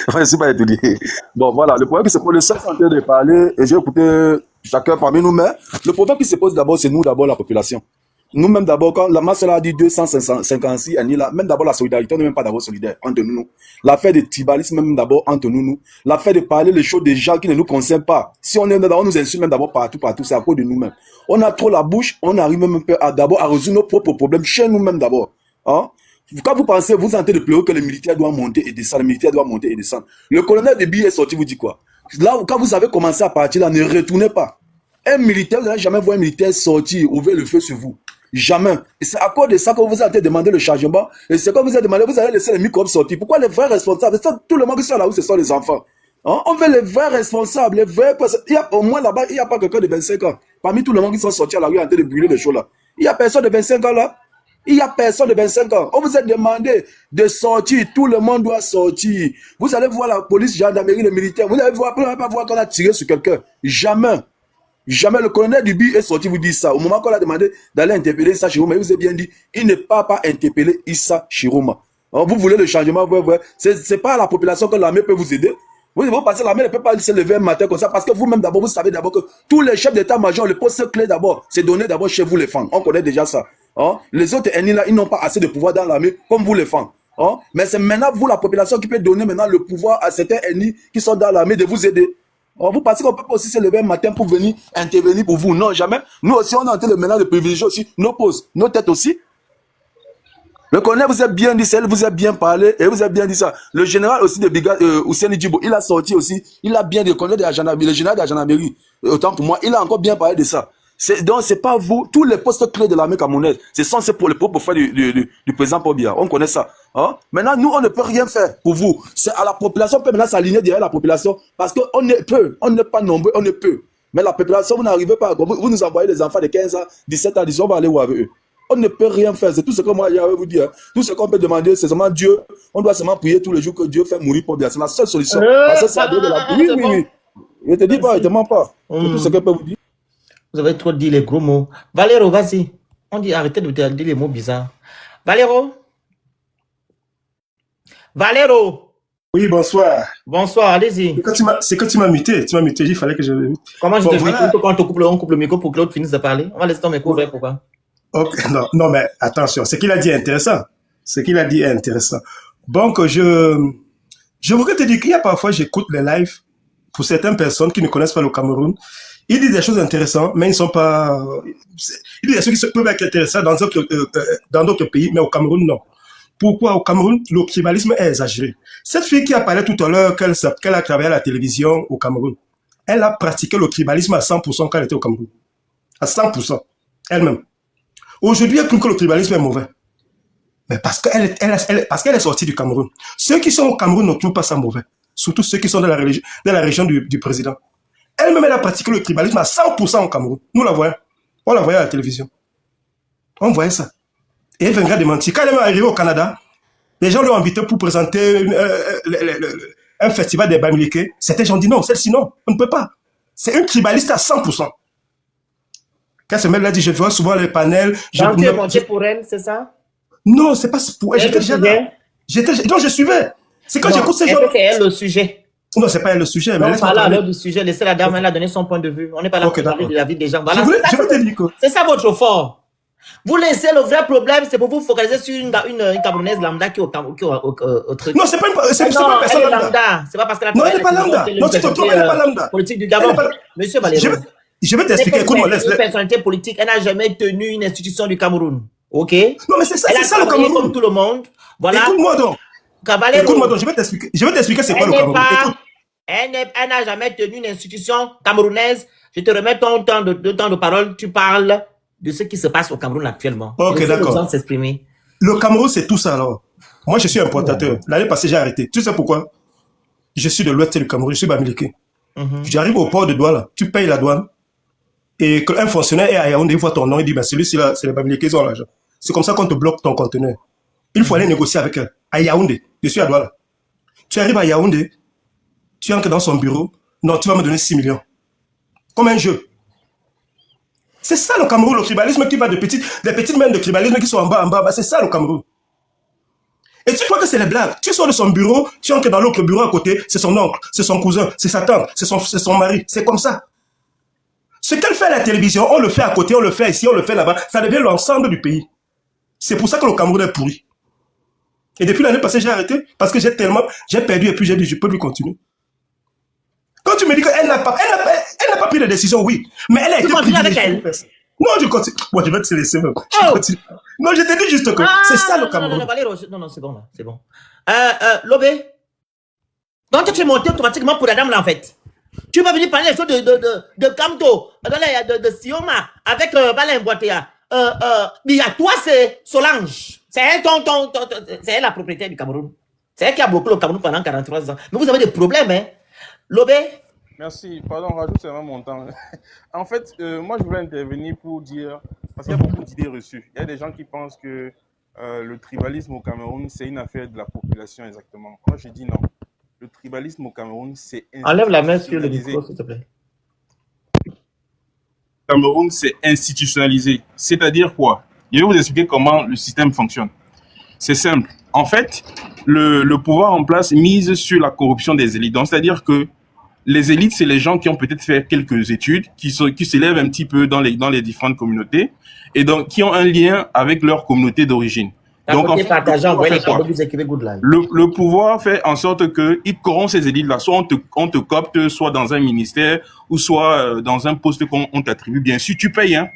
Enfin, je ne suis pas étudié. Bon, voilà, le problème qui se pose, le seul en train de parler, et j'ai écouté chacun parmi nous, mais le problème qui se pose d'abord, c'est nous, d'abord, la population. Nous-mêmes, d'abord, quand la masse là a dit 256, elle est là, même d'abord la solidarité, on n'est même pas d'abord solidaire entre nous. L'affaire de tribalisme, même d'abord entre nous. L'affaire de parler les choses des gens qui ne nous concernent pas. Si on est d'abord, on nous insulte même d'abord partout, c'est à cause de nous-mêmes. On a trop la bouche, on arrive même d'abord à résoudre nos propres problèmes chez nous-mêmes d'abord. Hein? Quand vous pensez, vous êtes en train de pleurer que le militaire doit monter et descendre, le militaire doit monter et descendre. Le colonel de Bill est sorti, vous dit quoi? Là, quand vous avez commencé à partir là, ne retournez pas. Un militaire, vous n'allez jamais voir un militaire sortir, ouvrir le feu sur vous. Jamais. Et c'est à cause de ça que vous avez demandé le chargement. Et c'est quand vous avez demandé, vous allez laisser les microbes sortir. Pourquoi les vrais responsables? Tout le monde qui sont là où ce sont les enfants. Hein? On veut les vrais responsables, les vrais. Il y a, au moins là-bas, il n'y a pas quelqu'un de 25 ans. Parmi tout le monde qui sont sortis à la rue en train de brûler les choses là. Il n'y a personne de 25 ans là. Il n'y a personne de 25 ans. On vous a demandé de sortir. Tout le monde doit sortir. Vous allez voir la police, gendarmerie, les militaires. Vous n'allez pas voir qu'on a tiré sur quelqu'un. Jamais. Jamais le colonel Duby est sorti vous dire ça. Au moment qu'on a demandé d'aller interpeller Issa Chiroma, il vous a bien dit, il n'est pas interpeller Issa Chiroma. Alors, vous voulez le changement, c'est pas à la population que l'armée peut vous aider. Vous pensez que l'armée ne peut pas se lever un matin comme ça parce que vous-même d'abord, vous savez d'abord que tous les chefs d'état-major, le poste clé d'abord, c'est donné d'abord chez vous les femmes. On connaît déjà ça. Hein? Les autres ennemis là, ils n'ont pas assez de pouvoir dans l'armée comme vous les femmes. Hein? Mais c'est maintenant vous, la population, qui peut donner maintenant le pouvoir à certains ennemis qui sont dans l'armée de vous aider. Oh, vous pensez qu'on peut pas aussi se lever un matin pour venir intervenir pour vous? Non, jamais. Nous aussi, on est en train de maintenant de privilégier aussi nos poses, nos têtes aussi. Le colonel vous a bien dit ça, vous a bien parlé et vous a bien dit ça. Le général aussi de Brigade, Ousseini Djibo, il a sorti aussi, il a bien dit, le général de la gendarmerie, autant pour moi, il a encore bien parlé de ça. Donc, c'est pas vous, tous les postes clés de l'armée camerounaise, c'est censé pour les propres frères du président Pobia. On connaît ça. Hein? Maintenant, nous, on ne peut rien faire pour vous. C'est à la population, on peut maintenant s'aligner derrière la population parce qu'on est peu, on n'est pas nombreux, on est peu. Mais la population, vous n'arrivez pas, vous nous envoyez des enfants de 15 ans, 17 ans, 18 ans, on va aller où avec eux. On ne peut rien faire. C'est tout ce que moi, j'avais vous dire. Tout ce qu'on peut demander, c'est seulement Dieu. On doit seulement prier tous les jours que Dieu fait mourir pour bien. C'est la seule solution. Parce que ça donne de la... Oui, oui, oui. Je te dis pas, je te mens pas. C'est tout ce que je peux vous dire. Vous avez trop dit les gros mots. Valéro, vas-y. On dit arrêtez de dire les mots bizarres. Valéro. Valéro. Oui, bonsoir. Bonsoir, allez-y. C'est que tu m'as muté. Tu m'as muté, il fallait que je... Comment je te voilà. Quand on coupe le micro pour que l'autre finisse de parler? On va laisser ton micro ouvert, pourquoi? Okay, non, mais attention, ce qu'il a dit est intéressant. Ce qu'il a dit est intéressant. Donc, je voudrais te dire qu'il y a parfois, j'écoute les lives pour certaines personnes qui ne connaissent pas le Cameroun. Ils disent des choses intéressantes, mais ils ne sont pas... Ils disent des choses qui peuvent être intéressantes dans d'autres pays, mais au Cameroun, non. Pourquoi? Au Cameroun, le tribalisme est exagéré. Cette fille qui a parlé tout à l'heure qu'elle a travaillé à la télévision au Cameroun, elle a pratiqué le tribalisme à 100% quand elle était au Cameroun. À 100%. Elle-même. Aujourd'hui, elle trouve que le tribalisme est mauvais. Mais parce qu'elle est sortie du Cameroun. Ceux qui sont au Cameroun ne trouvent pas ça mauvais. Surtout ceux qui sont dans la région du président. Elle-même, elle a pratiqué le tribalisme à 100% au Cameroun. Nous la voyons. On la voyait à la télévision. On voyait ça. Et elle viendra démentir. Quand elle est arrivée au Canada, les gens l'ont invité pour présenter un festival des Bamileke. Certains gens ont dit non, celle-ci non, on ne peut pas. C'est un tribaliste à 100%. Quand ce mec-là dit, je vois souvent les panels. Donc, tu es monté pour elle, c'est ça? Non, c'est pas pour elle. J'étais déjà là. Non, je suivais. C'est quand j'écoute ces gens. Est-ce que c'est elle le sujet? Non, c'est pas elle le sujet. Mais on parle alors du sujet. Laissez la dame, elle a donné son point de vue. On n'est pas là pour parler de la vie des gens. Voilà, je veux te dire quoi. C'est ça votre fort. Vous laissez le vrai problème, c'est pour vous focaliser sur une Camerounaise lambda qui est au truc. Non, c'est pas une personne lambda. C'est pas parce qu'elle a... Non, elle n'est pas lambda. Non, tu te trompes, elle n'est pas lambda. Politique du Gabon. Monsieur Valéro. Je vais t'expliquer. Écoute-moi, laisse. Une personnalité politique, elle n'a jamais tenu une institution du Cameroun. Ok? Non, mais c'est ça le Cameroun. Comme tout le monde. Voilà. Écoute-moi donc. Écoute-moi donc, je vais t'expliquer c'est quoi le Cameroun. Elle n'a jamais tenu une institution camerounaise. Je te remets ton temps de parole. Tu parles de ce qui se passe au Cameroun actuellement. Ok, d'accord. Le Cameroun, c'est tout ça alors. Moi, je suis importateur. L'année passée, j'ai arrêté. Tu sais pourquoi? Je suis de l'ouest du Cameroun, je suis Bamileke. J'arrive au port de douane, tu payes la douane, et qu'un fonctionnaire est à Yaoundé, il voit ton nom, il dit, ben celui-ci là, c'est les Bamileke qui ont l'argent. C'est comme ça qu'on te bloque ton conteneur. Il faut aller négocier avec elle. À Yaoundé, je suis à Douala. Tu arrives à Yaoundé, tu entres dans son bureau, non, tu vas me donner 6 millions. Comme un jeu. C'est ça le Cameroun, le tribalisme qui va des petites mains de tribalisme qui sont en bas, c'est ça le Cameroun. Et tu crois que c'est les blagues. Tu sors de son bureau, tu entres dans l'autre bureau à côté, c'est son oncle, c'est son cousin, c'est sa tante, c'est son mari. C'est comme ça. Ce qu'elle fait à la télévision, on le fait à côté, on le fait ici, on le fait là-bas. Ça devient l'ensemble du pays. C'est pour ça que le Cameroun est pourri. Et depuis l'année passée, j'ai arrêté parce que j'ai perdu et puis j'ai dit, je peux plus continuer. Quand tu me dis qu'elle n'a pas pris de décision, oui. Mais elle a été continues avec elle? Non, je continue. Moi, je vais te laisser même. Je continue. Non, je te dis juste que c'est ça le Cameroun. Non, c'est bon là, c'est bon. Lobé, donc tu es monté automatiquement pour la dame là en fait. Tu vas venir parler des choses de Kamto, de Sioma, avec Balain Boitea. Toi, c'est Solange. C'est elle, c'est elle la propriétaire du Cameroun. C'est elle qui a bloqué le Cameroun pendant 43 ans. Mais vous avez des problèmes, hein. Lobé? Merci. Pardon, rajoute seulement mon temps. En fait, moi, je voulais intervenir pour dire, parce qu'il y a beaucoup d'idées reçues. Il y a des gens qui pensent que le tribalisme au Cameroun, c'est une affaire de la population exactement. Moi, je dis non. Le tribalisme au Cameroun, c'est... Enlève la main sur le micro, s'il te plaît. Cameroun, c'est institutionnalisé. C'est-à-dire quoi? Je vais vous expliquer comment le système fonctionne. C'est simple. En fait, le pouvoir en place mise sur la corruption des élites. Donc, c'est-à-dire que les élites, c'est les gens qui ont peut-être fait quelques études, qui s'élèvent un petit peu dans les différentes communautés, et donc qui ont un lien avec leur communauté d'origine. Donc, en fait, le pouvoir fait en sorte que il corrompt ces élites-là. Soit on te copte, soit dans un ministère, ou soit dans un poste qu'on t'attribue. Bien sûr, tu payes, hein,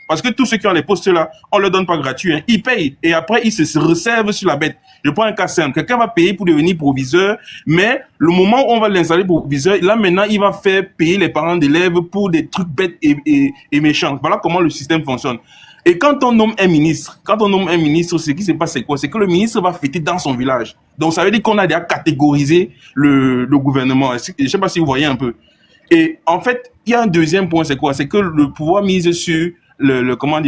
parce que tous ceux qui ont les postes-là, on leur donne pas gratuit, hein. Ils payent, et après, ils se resservent sur la bête. Je prends un cas simple. Quelqu'un va payer pour devenir proviseur, mais le moment où on va l'installer proviseur, là, maintenant, il va faire payer les parents d'élèves pour des trucs bêtes et méchants. Voilà comment le système fonctionne. Et quand on nomme un ministre, ce qui se passe, c'est quoi? C'est que le ministre va fêter dans son village. Donc, ça veut dire qu'on a déjà catégorisé le gouvernement. Je ne sais pas si vous voyez un peu. Et en fait, il y a un deuxième point, c'est quoi? C'est que le pouvoir mise sur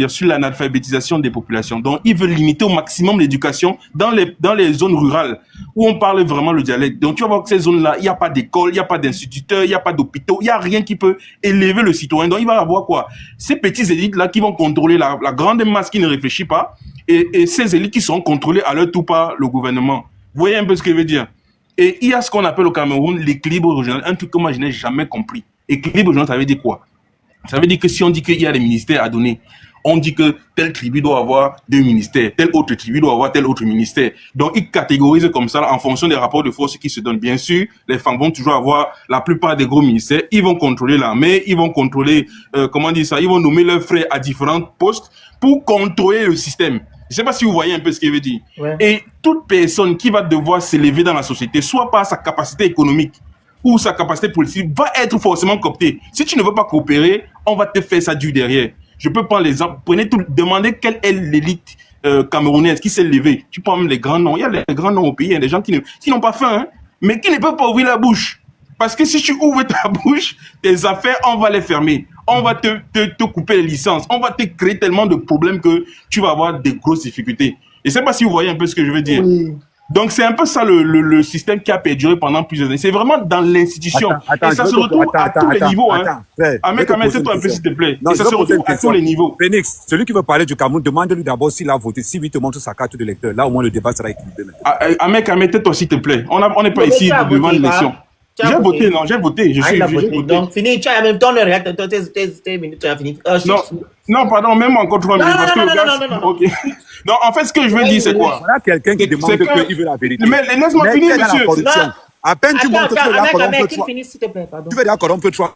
sur l'analphabétisation des populations. Donc, ils veulent limiter au maximum l'éducation dans les zones rurales où on parle vraiment le dialecte. Donc, tu vas voir que ces zones-là, il n'y a pas d'école, il n'y a pas d'instituteurs, il n'y a pas d'hôpitaux, il n'y a rien qui peut élever le citoyen. Donc, il va avoir quoi? Ces petites élites-là qui vont contrôler la grande masse qui ne réfléchit pas et ces élites qui seront contrôlées à leur tour par le gouvernement. Vous voyez un peu ce que je veux dire? Et il y a ce qu'on appelle au Cameroun l'équilibre régional, un truc que moi je n'ai jamais compris. Équilibre régional, ça veut dire quoi? Ça veut dire que si on dit qu'il y a des ministères à donner, on dit que telle tribu doit avoir 2 ministères, telle autre tribu doit avoir tel autre ministère. Donc, ils catégorisent comme ça en fonction des rapports de force qui se donnent. Bien sûr, les femmes vont toujours avoir la plupart des gros ministères. Ils vont contrôler l'armée, ils vont contrôler, ils vont nommer leurs frères à différents postes pour contrôler le système. Je ne sais pas si vous voyez un peu ce qu'il veut dire. Ouais. Et toute personne qui va devoir s'élever dans la société, soit par sa capacité économique ou sa capacité politique, va être forcément cooptée. Si tu ne veux pas coopérer, on va te faire ça du derrière. Je peux prendre l'exemple. Demandez quelle est l'élite camerounaise qui s'est levée. Tu prends même les grands noms. Il y a les grands noms au pays. Il y a des gens qui n'ont pas faim, hein, mais qui ne peuvent pas ouvrir la bouche. Parce que si tu ouvres ta bouche, tes affaires, on va les fermer. On va te couper les licences. On va te créer tellement de problèmes que tu vas avoir des grosses difficultés. Je ne sais pas si vous voyez un peu ce que je veux dire. Oui. Donc, c'est un peu ça le système qui a perduré pendant plusieurs années. C'est vraiment dans l'institution. Et ça se retrouve à tous les niveaux. Ahmed, tais-toi un peu, s'il te plaît. Non, et ça se retrouve à tous les niveaux. Phoenix, celui qui veut parler du Cameroun, demande-lui d'abord s'il a voté. S'il te montre sa carte de lecteur, là, au moins, le débat sera équilibré. Ahmed, tais-toi, s'il te plaît. On n'est pas ici devant l'élection. J'ai voté, non, j'ai voté. J'ai voté. Donc, fini, tu as même temps de tes minutes, tu as fini. Non, pardon, même encore 3 minutes. Non. Ok. Donc, en fait, ce que je veux dire, c'est quoi? Voilà quelqu'un qui demande qu'il veut la vérité. Mais laisse-moi finir, monsieur. À peine tu montres que tu veux d'accord, on peut toi.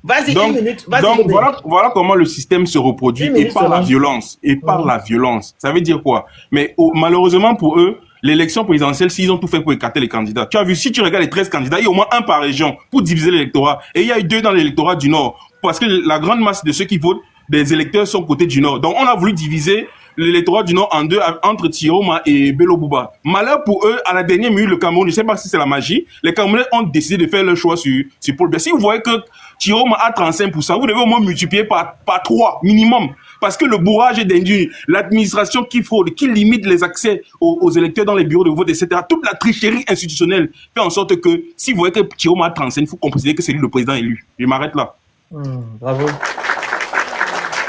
Vas-y, donc, 1 minute. Donc, voilà comment le système se reproduit et par la violence. La violence. Ça veut dire quoi? Mais malheureusement pour eux, l'élection présidentielle, s'ils ont tout fait pour écarter les candidats. Tu as vu, si tu regardes les 13 candidats, il y a au moins un par région pour diviser l'électorat. Et il y a eu 2 dans l'électorat du Nord. Parce que la grande masse de ceux qui votent, des électeurs sont côté du Nord. Donc, on a voulu diviser l'électorat du Nord en 2 entre Tiroma et Bello Bouba. Malheur pour eux, à la dernière minute, le Cameroun, je ne sais pas si c'est la magie, les Camerounais ont décidé de faire leur choix sur Paul Biya. Si vous voyez que Tiroma a 35%, vous devez au moins multiplier par 3 minimum. Parce que le bourrage est d'induit, l'administration qui fraude, qui limite les accès aux électeurs dans les bureaux de vote, etc. Toute la tricherie institutionnelle fait en sorte que si vous voyez que Tiroma a 35, il faut considérer que c'est lui le président élu. Je m'arrête là. Bravo.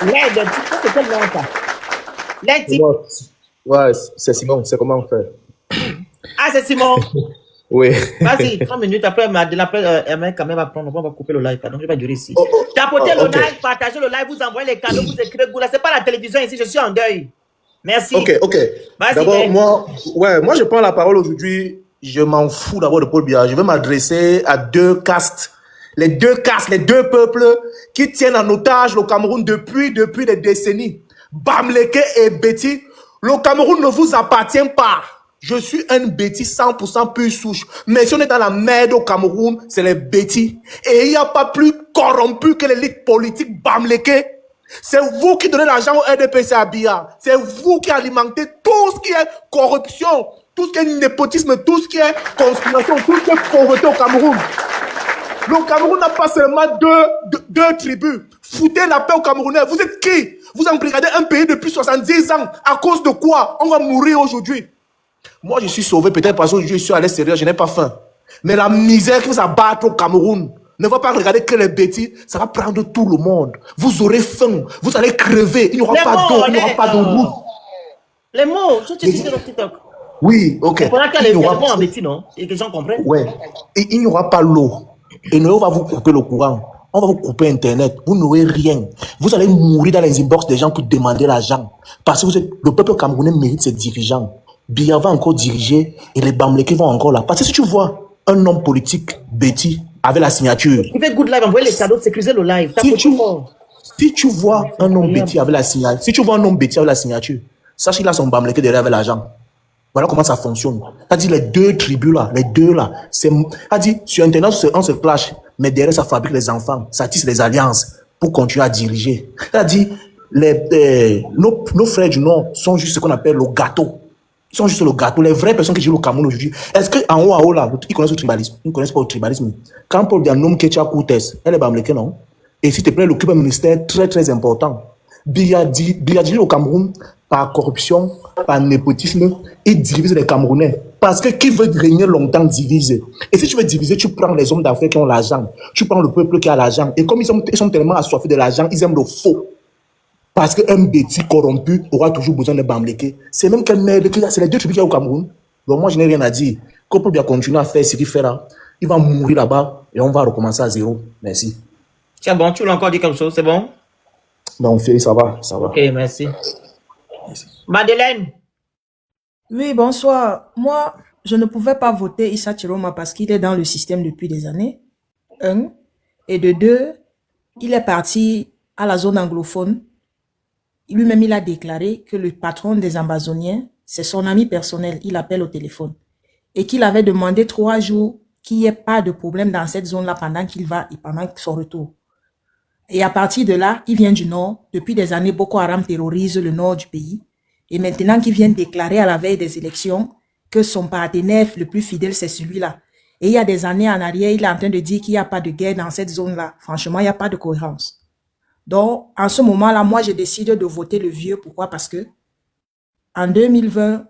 L'aide, c'est quel nom ça? L'aide. Ouais, c'est Simon, c'est comment on fait? Ah, c'est Simon. Oui. Vas-y, 30 minutes après, elle quand même va prendre, on va couper le live, pardon, je vais durer ici. Oh, oh, Tapotez le ok. live, partagez le live, vous envoyez les cadeaux, vous écrivez Goula. C'est pas la télévision ici, je suis en deuil. Merci. Ok. Vas-y, D'abord, Ben. moi, je prends la parole aujourd'hui. Je m'en fous d'abord de Paul Biya. Je vais m'adresser à deux castes. Les deux peuples qui tiennent en otage le Cameroun depuis des décennies. Bamleke et Betty. Le Cameroun ne vous appartient pas. Je suis un Betty 100% pure souche. Mais si on est dans la merde au Cameroun, c'est les Betty. Et il n'y a pas plus corrompu que l'élite politique Bamleke. C'est vous qui donnez l'argent au RDPC à Biya. C'est vous qui alimentez tout ce qui est corruption, tout ce qui est népotisme, tout ce qui est conspiration, tout ce qui est pauvreté au Cameroun. Le Cameroun n'a pas seulement deux tribus. Foutez la paix aux Camerounais. Vous êtes qui? Vous embrigadez un pays depuis 70 ans. À cause de quoi? On va mourir aujourd'hui. Moi, je suis sauvé peut-être parce que je suis à l'extérieur, je n'ai pas faim. Mais la misère qui vous abattre au Cameroun ne va pas regarder que les bêtises, ça va prendre tout le monde. Vous aurez faim, vous allez crever, il n'y aura pas d'eau, il n'y aura pas de route. Les mots, tu dis sur TikTok. Oui, ok. On pourra qu'il y a les mots en bêtise, non? Et que les gens comprennent. Ouais. Et il n'y aura pas l'eau. Et nous, on va vous couper le courant. On va vous couper Internet. Vous n'aurez rien. Vous allez mourir dans les inbox des gens qui demandent l'argent. Parce que le peuple camerounais mérite ses dirigeants. Biya va encore diriger et les Bamleke vont encore là. Parce que si tu vois un homme politique, Betty, avec la signature. Il fait good live, envoyez les cadeaux, sécuriser le live. Si tu vois un homme Betty avec la signature, sache qu'il a son Bamleke derrière avec l'argent. Voilà comment ça fonctionne. C'est-à-dire les deux tribus là, c'est-à-dire sur Internet on se clash, mais derrière ça fabrique les enfants, ça tisse les alliances pour continuer à diriger. C'est-à-dire nos frères du Nord sont juste ce qu'on appelle le gâteau. Ils sont juste le gâteau. Les vraies personnes qui jouent au Cameroun aujourd'hui, est-ce qu'en haut à haut là, ils connaissent le tribalisme? Ils ne connaissent pas le tribalisme. Quand Paul Biya nomme Ketia Koutes, elle est Bamleke, non? Et s'il te plaît, il occupe un ministère très très important. Biya dirige au Cameroun par corruption, par népotisme, et divise les Camerounais. Parce que qui veut régner longtemps divise. Et si tu veux diviser, tu prends les hommes d'affaires qui ont l'argent. Tu prends le peuple qui a l'argent. Et comme ils sont tellement assoiffés de l'argent, ils aiment le faux. Parce qu'un Betty corrompu aura toujours besoin de Bamleke. C'est même qu'un merde, c'est les deux tribus qu'il y a au Cameroun. Donc moi, je n'ai rien à dire. Quand Paul Biya continue à faire ce qu'il fait là, il va mourir là-bas et on va recommencer à zéro. Merci. C'est bon, tu l'as encore dit quelque chose, c'est bon? Ben, on fait, ça va. Ok, merci. Madeleine. Oui, bonsoir. Moi, je ne pouvais pas voter Issa Chiroma parce qu'il est dans le système depuis des années. Un. Et de deux, il est parti à la zone anglophone. Lui-même, il a déclaré que le patron des Amazoniens, c'est son ami personnel. Il appelle au téléphone. Et qu'il avait demandé 3 jours qu'il n'y ait pas de problème dans cette zone-là pendant qu'il va et pendant son retour. Et à partir de là, il vient du nord. Depuis des années, Boko Haram terrorise le nord du pays. Et maintenant qu'il vient déclarer à la veille des élections que son partenaire le plus fidèle, c'est celui-là. Et il y a des années en arrière, il est en train de dire qu'il n'y a pas de guerre dans cette zone-là. Franchement, il n'y a pas de cohérence. Donc, en ce moment-là, moi, je décide de voter le vieux. Pourquoi? Parce que en 2020,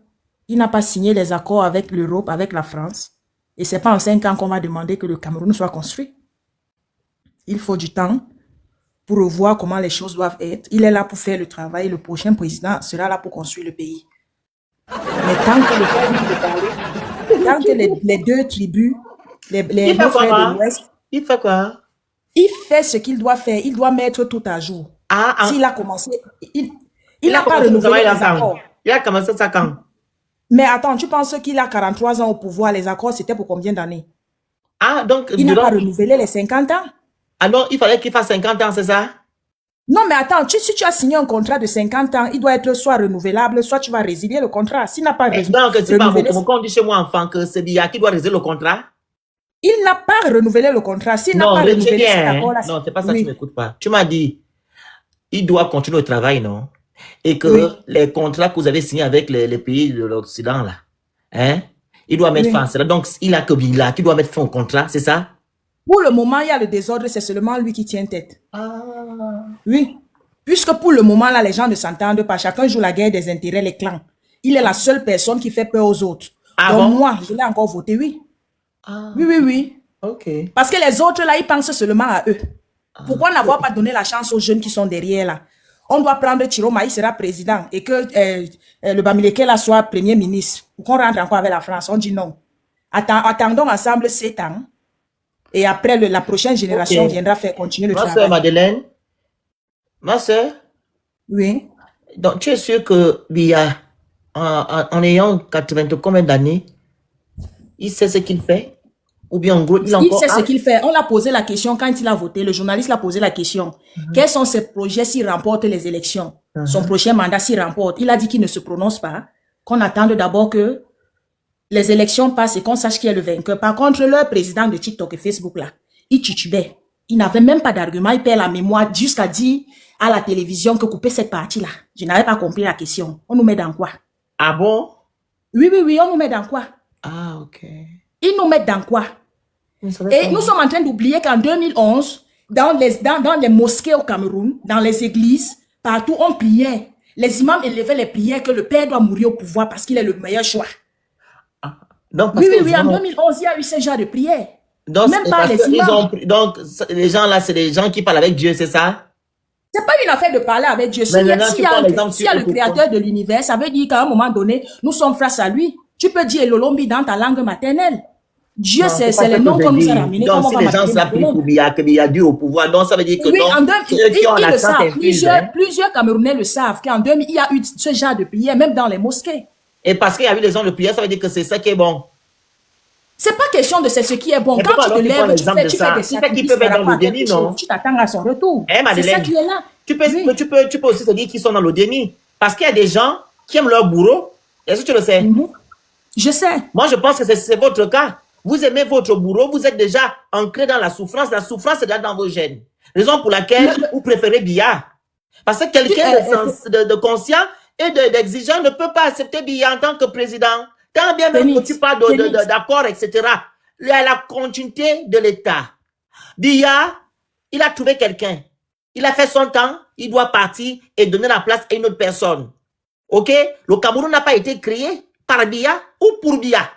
il n'a pas signé les accords avec l'Europe, avec la France. Et c'est pas en 5 ans qu'on va demander que le Cameroun soit construit. Il faut du temps pour revoir comment les choses doivent être. Il est là pour faire le travail. Le prochain président sera là pour construire le pays. Mais tant que le frère de parler, tant que les deux tribus, les deux frères de l'Ouest, il fait quoi? Il fait ce qu'il doit faire. Il doit mettre tout à jour. S'il a commencé, il n'a pas renouvelé les accords. Il a commencé ça quand? Mais attends, tu penses qu'il a 43 ans au pouvoir? Les accords, c'était pour combien d'années? Donc, il n'a pas renouvelé les 50 ans. Alors, il fallait qu'il fasse 50 ans, c'est ça? Non, mais attends, si tu as signé un contrat de 50 ans, il doit être soit renouvelable, soit tu vas résilier le contrat. S'il n'a pas renouvelé... Donc, c'est pas vous, quand on dit chez moi, enfant, que c'est Biya qui doit résilier le contrat? Il n'a pas renouvelé le contrat. S'il n'a pas renouvelé cet accord-là... Non, c'est pas ça, tu ne m'écoutes pas. Tu m'as dit, il doit continuer le travail, non? Et que les contrats que vous avez signés avec les pays de l'Occident, là, hein? Il doit mettre fin à cela. Donc, il a que Biya qui doit mettre fin au contrat, c'est ça? Pour le moment, il y a le désordre, c'est seulement lui qui tient tête. Oui. Puisque pour le moment, là, les gens ne s'entendent pas. Chacun joue la guerre des intérêts, les clans. Il est la seule personne qui fait peur aux autres. Donc moi, je l'ai encore voté, oui. Oui. Ok. Parce que les autres, là, ils pensent seulement à eux. Pourquoi n'avoir pas donné la chance aux jeunes qui sont derrière, là? on doit prendre Chiroma, il sera président, et que le Bamileke là soit premier ministre, pour qu'on rentre encore avec la France. On dit non. Attendons ensemble 7 ans, et après, la prochaine génération viendra faire continuer le travail. Ma soeur Madeleine, ma soeur, oui. donc tu es sûr que Biya, en ayant 80 combien d'années, il sait ce qu'il fait? Ou bien en gros, il sait ce qu'il fait. On l'a posé la question quand il a voté. Le journaliste l'a posé la question. Quels sont ses projets s'il remporte les élections? Son prochain mandat s'il remporte. Il a dit qu'il ne se prononce pas. Qu'on attende d'abord que les élections passent et qu'on sache qui est le vainqueur. Par contre, le président de TikTok et Facebook là, il titubait. Il n'avait même pas d'argument. Il perd la mémoire jusqu'à dire à la télévision que couper cette partie-là. Je n'avais pas compris la question. On nous met dans quoi? Ah bon? Oui, on nous met dans quoi? Ah, ok. Ils nous mettent dans quoi? Et nous sommes en train d'oublier qu'en 2011, dans les mosquées au Cameroun, dans les églises, partout on priait. Les imams élevaient les prières que le père doit mourir au pouvoir parce qu'il est le meilleur choix. Donc, oui, en 2011, il y a eu ce genre de prières. Donc, même pas les imams. Donc, les gens là, c'est des gens qui parlent avec Dieu, c'est ça? C'est pas une affaire de parler avec Dieu. S'il y a le créateur de l'univers, ça veut dire qu'à un moment donné, nous sommes face à lui. Tu peux dire Lolombi dans ta langue maternelle. Dieu, c'est le nom qu'on nous a ramené. Donc, si les gens s'appuient pour Biya, que Biya dû au pouvoir, donc ça veut dire que oui, donc, ils le savent. Plusieurs Camerounais le savent qu'en 2000, il y a eu ce genre de prière, même dans les mosquées. Et parce qu'il y a eu des gens de prière, ça veut dire que c'est ça qui est bon. C'est pas question de c'est ce qui est bon. Mais quand tu te lèves, tu fais des sacrifices peut mettre dans le déni, non? Tu t'attends à son retour. C'est ça qui est là. Tu peux aussi te dire qu'ils sont dans le déni. Parce qu'il y a des gens qui aiment leur bourreau. Est-ce que tu le sais? Je sais. Moi, je pense que c'est votre cas. Vous aimez votre bourreau, vous êtes déjà ancré dans la souffrance. La souffrance est déjà dans vos gènes. Raison pour laquelle vous préférez Biya. Parce que quelqu'un de conscient et d'exigeant ne peut pas accepter Biya en tant que président. Tant bien même que tu parles d'accord, etc. Il y a la continuité de l'État. Biya, il a trouvé quelqu'un. Il a fait son temps, il doit partir et donner la place à une autre personne. Ok? Le Cameroun n'a pas été créé par Biya ou pour Biya.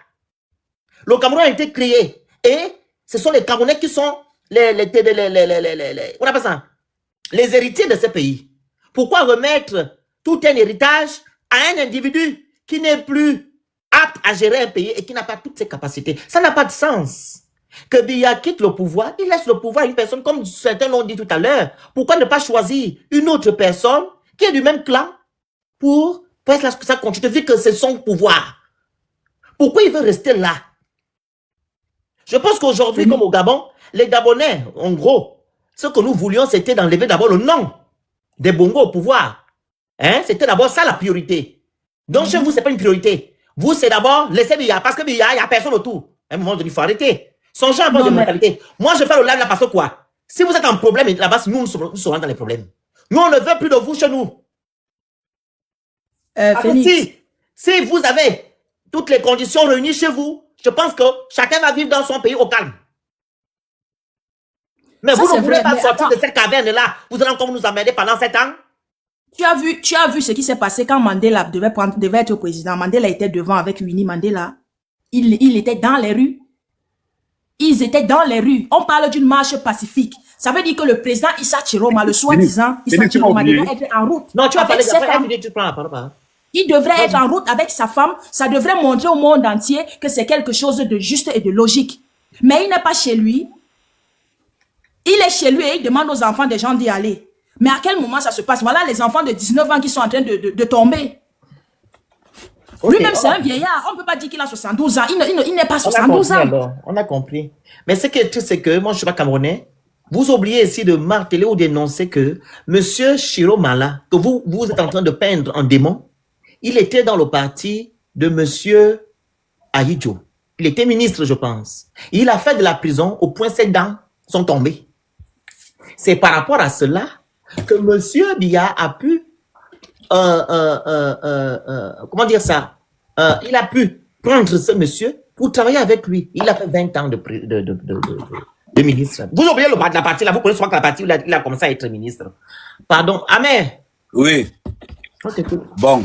Le Cameroun a été créé et ce sont les Camerounais qui sont on appelle ça, les héritiers de ce pays. Pourquoi remettre tout un héritage à un individu qui n'est plus apte à gérer un pays et qui n'a pas toutes ses capacités? Ça n'a pas de sens. Que Biya quitte le pouvoir, il laisse le pouvoir à une personne, comme certains l'ont dit tout à l'heure. Pourquoi ne pas choisir une autre personne qui est du même clan pour que ça continue, vu que c'est son pouvoir? Pourquoi il veut rester là? Je pense qu'aujourd'hui, comme au Gabon, les Gabonais, en gros, ce que nous voulions, c'était d'enlever d'abord le nom des Bongo au pouvoir. Hein? C'était d'abord ça la priorité. Donc chez vous, ce n'est pas une priorité. Vous, c'est d'abord laisser Biya, parce que Biya, il n'y a personne autour. À un moment donné, il faut arrêter. Songez à votre mentalité. Moi, je fais le live là parce que quoi? Si vous êtes en problème là-bas, nous serons dans les problèmes. Nous, on ne veut plus de vous chez nous. Si vous avez toutes les conditions réunies chez vous, je pense que chacun va vivre dans son pays au calme. Mais ça, vous ne voulez pas sortir de cette caverne-là. Vous allez encore nous emmerder pendant 7 ans. Tu as vu ce qui s'est passé quand Mandela devait être président. Mandela était devant avec Winnie Mandela. Il était dans les rues. Ils étaient dans les rues. On parle d'une marche pacifique. Ça veut dire que le président Issa Chiroma, le soi-disant, Issa Chiroma devait être en route. Non, tu vas parler de il devrait être en route avec sa femme. Ça devrait montrer au monde entier que c'est quelque chose de juste et de logique. Mais il n'est pas chez lui. Il est chez lui et il demande aux enfants des gens d'y aller. Mais à quel moment ça se passe? Voilà les enfants de 19 ans qui sont en train de tomber. Lui-même, c'est un vieillard. On ne peut pas dire qu'il a 72 ans. Il n'est pas 72 ans. Alors, on a compris. Mais ce qui est triste, c'est que moi, je ne suis pas Camerounais. Vous oubliez ici de marteler ou d'énoncer que M. Chiroma, que vous êtes en train de peindre en démon, il était dans le parti de M. Ahidjo. Il était ministre, je pense. Il a fait de la prison au point ses dents sont tombées. C'est par rapport à cela que M. Biya a pu comment dire ça? Il a pu prendre ce monsieur pour travailler avec lui. Il a fait 20 ans de ministre. Vous oubliez la partie là, vous connaissez souvent que la partie où il a commencé à être ministre. Pardon, Amer. Oui. Bon.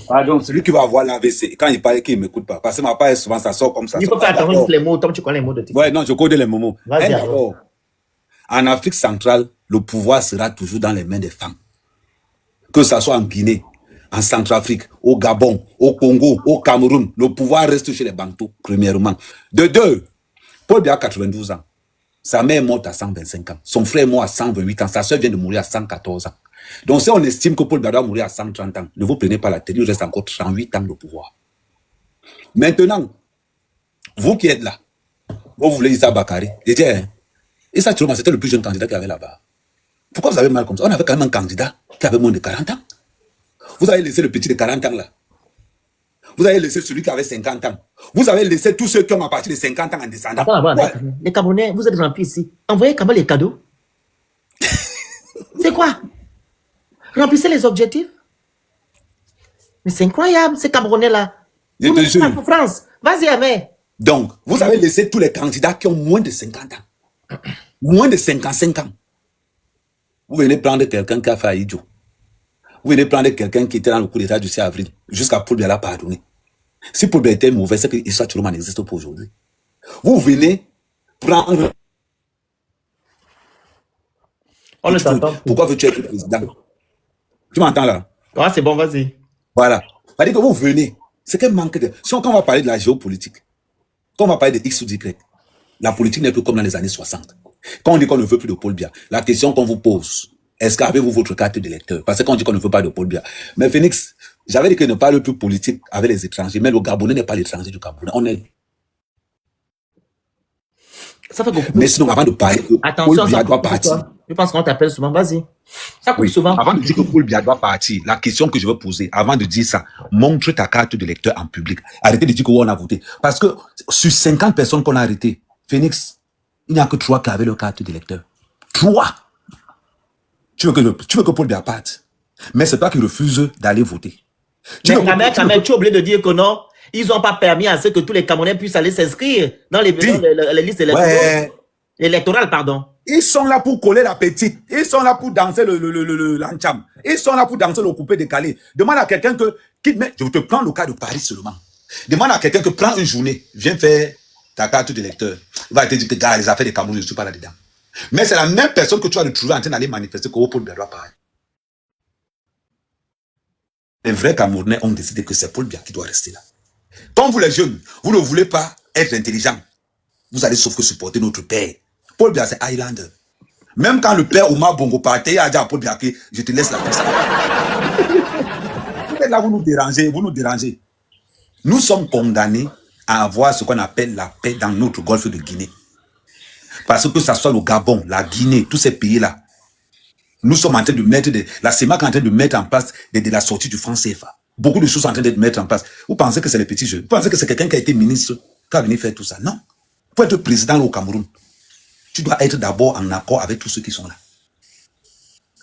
Pardon, celui qui va avoir l'AVC, quand il parle, qu'il ne m'écoute pas. Parce que ma part, souvent, ça sort comme ça. Il faut faire attention les mots, comme tu connais les mots de type. Ouais, non, je connais les mots. Vas-y. En Afrique centrale, le pouvoir sera toujours dans les mains des femmes. que ça soit en Guinée, en Centrafrique, au Gabon, au Congo, au Cameroun, le pouvoir reste chez les Bantous, premièrement. De deux, Paul Biya a 92 ans. Sa mère est morte à 125 ans. Son frère est mort à 128 ans. Sa soeur vient de mourir à 114 ans. Donc, si on estime que Paul Biya doit mourir à 130 ans, ne vous prenez pas la tête, il reste encore 38 ans de pouvoir. Maintenant, vous qui êtes là, vous voulez Issa Bakary. Et tiens, hein, Issa Chiroma, c'était le plus jeune candidat qu'il y avait là-bas. Pourquoi vous avez mal comme ça? On avait quand même un candidat qui avait moins de 40 ans. Vous avez laissé le petit de 40 ans là. Vous avez laissé celui qui avait 50 ans. Vous avez laissé tous ceux qui ont à partir de 50 ans en descendant. Attends, les Camerounais, vous êtes remplis ici. Envoyez quand même les cadeaux. C'est quoi? Remplissez les objectifs. Mais c'est incroyable, ces Camerounais-là. Je te jure. En France, vas-y, Amé. Donc, vous avez laissé tous les candidats qui ont moins de 50 ans. Moins de 55 ans. Vous venez prendre quelqu'un qui a fait Aïdjo. Vous venez prendre quelqu'un qui était dans le coup d'état du 6 avril, jusqu'à Paul Biya l'a pardonné. Si Paul Biya était mauvais, c'est que Issa Chiroma n'existe pas aujourd'hui. Vous venez prendre... On ne t'entend plus. Pourquoi veux-tu être président? Tu m'entends là? Ah, c'est bon, vas-y. Voilà. C'est-à-dire que vous venez. C'est qu'un manque de... Si on va parler de la géopolitique, quand on va parler de X ou Y, la politique n'est plus comme dans les années 60. Quand on dit qu'on ne veut plus de Paul Biya, la question qu'on vous pose, est-ce qu'avez-vous votre carte d'électeur? Parce que quand on dit qu'on ne veut pas de Paul Biya. Mais Phoenix, j'avais dit qu'il ne parle plus politique avec les étrangers, mais le Gabonais n'est pas l'étranger du Cameroun. On est... Ça fait beaucoup. Mais sinon, avant de parler que Attention, Paul Biya ça doit coupe partir... toi. Je pense qu'on t'appelle souvent, vas-y. Ça coupe Oui, souvent. avant de dire que Paul Biya doit partir, la question que je veux poser, avant de dire ça, montre ta carte d'électeur en public. Arrêtez de dire que on a voté. Parce que sur 50 personnes qu'on a arrêtées, Phoenix, il n'y a que 3 qui avaient leur carte d'électeur. 3! Tu veux que Paul Biya parte. Mais c'est toi qui refuses d'aller voter. Mais quand même, tu es obligé de dire que non, ils n'ont pas permis à ce que tous les Camerounais puissent aller s'inscrire dans les listes électorales, pardon. Ils sont là pour coller la petite. Ils sont là pour danser l'ancham. Ils sont là pour danser le coupé décalé. Demande à quelqu'un que... Je te prends le cas de Paris seulement. Demande à quelqu'un que prends une journée, viens faire ta carte d'électeur. Il va te dire que gars, les affaires des Cameroun, je ne suis pas là-dedans. Mais c'est la même personne que tu vas retrouver en train d'aller manifester qu'au Paul Biya doit parler. Les vrais Camerounais ont décidé que c'est Paul Biya qui doit rester là. Quand vous les jeunes, vous ne voulez pas être intelligent, vous allez sauf que supporter notre père. Paul Biya, c'est Highlander. Même quand le père Omar Bongo partait, il a dit à Paul Biya que je te laisse la place. Vous êtes là, vous nous dérangez. Nous sommes condamnés à avoir ce qu'on appelle la paix dans notre golfe de Guinée. Parce que ça soit le Gabon, la Guinée, tous ces pays-là, nous sommes en train de mettre, la CEMAC est en train de mettre en place de la sortie du franc CFA. Beaucoup de choses sont en train d'être mises en place. Vous pensez que c'est les petits jeux? Vous pensez que c'est quelqu'un qui a été ministre qui a venu faire tout ça? Non. Pour être président au Cameroun, tu dois être d'abord en accord avec tous ceux qui sont là.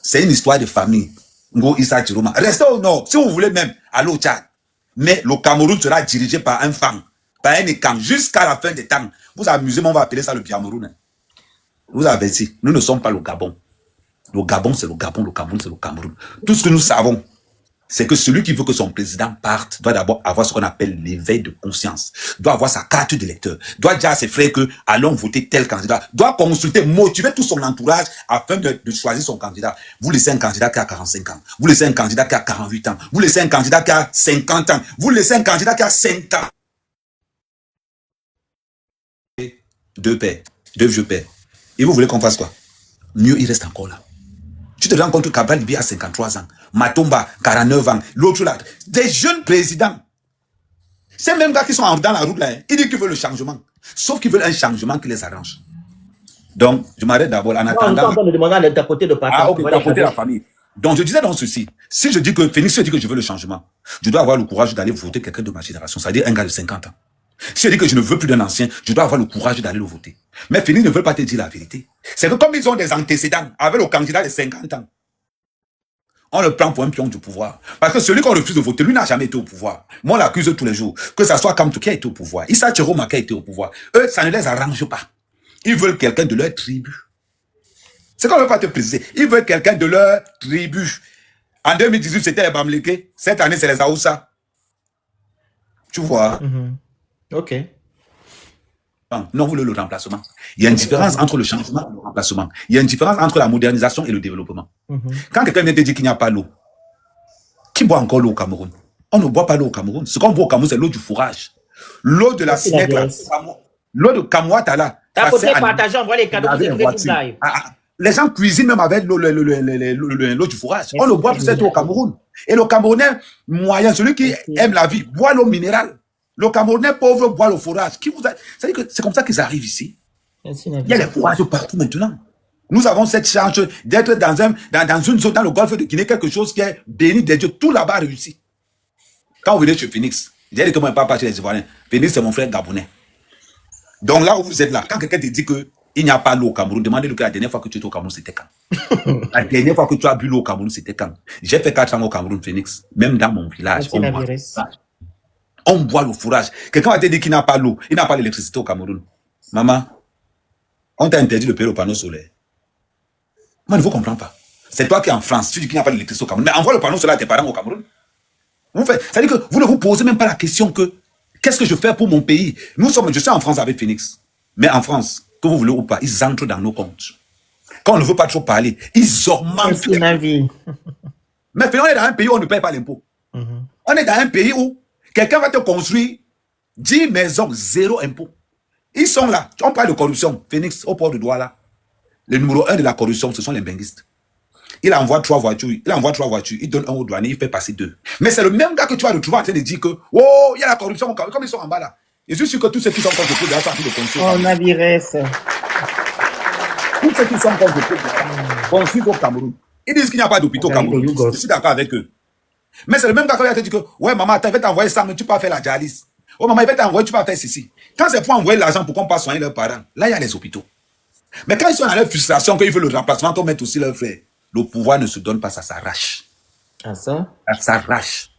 C'est une histoire de famille. Ngo Issa Chiroma. Restez au nord. Si vous voulez même, allez au Tchad. Mais le Cameroun sera dirigé par un fang, par un écam, jusqu'à la fin des temps. Vous amusez, mais on va appeler ça le Biameroun. Vous avez dit, nous ne sommes pas le Gabon. Le Gabon, c'est le Gabon, le Cameroun, c'est le Cameroun. Tout ce que nous savons, c'est que celui qui veut que son président parte doit d'abord avoir ce qu'on appelle l'éveil de conscience, doit avoir sa carte d'électeur, doit dire à ses frères que allons voter tel candidat, doit consulter, motiver tout son entourage afin de choisir son candidat. Vous laissez un candidat qui a 45 ans, vous laissez un candidat qui a 48 ans, vous laissez un candidat qui a 50 ans, vous laissez un candidat qui a 5 ans. Deux pères, deux vieux pères. Et vous voulez qu'on fasse quoi? Mieux, il reste encore là. Tu te rends compte que Cabral Libi a 53 ans, Matomba, 49 ans, l'autre là, des jeunes présidents. Ces mêmes gars qui sont dans la route là, ils disent qu'ils veulent le changement. Sauf qu'ils veulent un changement qui les arrange. Donc, je m'arrête d'abord en attendant. On demander à tapoter de partout. Ah, ok, tapoter la famille. Donc, je disais dans ceci, si je dis que Phoenix dit que je veux le changement, je dois avoir le courage d'aller voter quelqu'un de ma génération, c'est-à-dire un gars de 50 ans. Si je dis que je ne veux plus d'un ancien, je dois avoir le courage d'aller le voter. Mais Phoenix ne veut pas te dire la vérité. C'est que comme ils ont des antécédents avec le candidat de 50 ans, on le prend pour un pion du pouvoir. Parce que celui qu'on refuse de voter, lui n'a jamais été au pouvoir. Moi, on l'accuse tous les jours. Que ça soit Kamto qui a été au pouvoir, Issa Chiroma qui a été au pouvoir. Eux, ça ne les arrange pas. Ils veulent quelqu'un de leur tribu. C'est qu'on ne veut pas te préciser. Ils veulent quelqu'un de leur tribu. En 2018, c'était les Bamléké. Cette année, c'est les Aoussa. Tu vois. Ok. Non, vous voulez le remplacement. Il y a une différence entre le changement et le remplacement. Il y a une différence entre la modernisation et le développement. Quand quelqu'un vient te dire qu'il n'y a pas l'eau, Qui boit encore l'eau au Cameroun? On ne boit pas l'eau au Cameroun. Ce qu'on boit au Cameroun, c'est l'eau du fourrage. L'eau de la C'est la Sinec, là. Grèce. L'eau de Kamouata, là. T'as ça côté sert à partager, on voit les cadeaux, vous laver les écrivez tout voitures. live. Les gens cuisinent même avec l'eau du fourrage. Mais On ne c'est boit pas plus cette eau au vrai. Cameroun. Et le Camerounais moyen, celui qui aime la vie, boit l'eau minérale. Le Camerounais pauvre boit le fourrage. C'est-à-dire que c'est comme ça qu'ils arrivent ici. Merci, Il y a les fourrages partout maintenant. Nous avons cette chance d'être dans une zone, dans le golfe de Guinée, quelque chose qui est béni des dieux. Tout là-bas réussi. Quand vous venez chez Phoenix, j'ai dit que moi, je ne parle pas chez les Ivoiriens. Phoenix, c'est mon frère gabonais. Donc là où vous êtes là, quand quelqu'un te dit qu'il n'y a pas l'eau au Cameroun, demandez-lui que la dernière fois que tu étais au Cameroun, c'était quand? La dernière fois que tu as bu l'eau au Cameroun, c'était quand? J'ai fait 4 ans au Cameroun, Phoenix. Même dans mon village, Merci, la boit viresse. on boit le fourrage. Quelqu'un va te dire qu'il n'a pas l'eau, il n'a pas l'électricité au Cameroun. Maman, on t'a interdit de payer le panneau solaire. Moi, je ne vous comprends pas. C'est toi qui es en France, tu dis qu'il n'y a pas d'électricité au Cameroun. Mais envoie le panneau solaire à tes parents au Cameroun. C'est-à-dire que vous ne vous posez même pas la question que qu'est-ce que je fais pour mon pays? Je suis en France avec Phoenix. Mais en France, que vous voulez ou pas, ils entrent dans nos comptes. Quand on ne veut pas trop parler, ils augmentent. Merci, ma vie. Mais on est dans un pays où on ne paye pas l'impôt. On est dans un pays où quelqu'un va te construire 10 maisons, 0 impôt. Ils sont là. On parle de corruption. Phoenix, au port de Douala. Le numéro 1 de la corruption, ce sont les benguistes. Il envoie 3 voitures, il donne 1 au douanier, il fait passer 2. Mais c'est le même gars que tu vas retrouver en train de dire que, oh, il y a la corruption, comme ils sont en bas là. Je suis sûr que tous ceux qui sont contre le coup de la sortie de construire. Oh, ma viresse. Tous ceux qui sont contre le coup de la construire au Cameroun. Ils disent qu'il n'y a pas d'hôpital au Cameroun. Je suis d'accord avec eux. Mais c'est le même gars qui va te dire que, ouais, maman, attends, il va t'envoyer ça, mais tu peux pas faire la dialyse. Oh, maman, il va t'envoyer, tu peux pas faire ceci. Quand c'est pour envoyer l'argent pour qu'on passe soigner leurs parents, là, il y a les hôpitaux. Mais quand ils sont dans leur frustration, qu'ils veulent le remplacement, qu'on mette aussi leurs frères, le pouvoir ne se donne pas, ça s'arrache. Ah, ça? Ça s'arrache.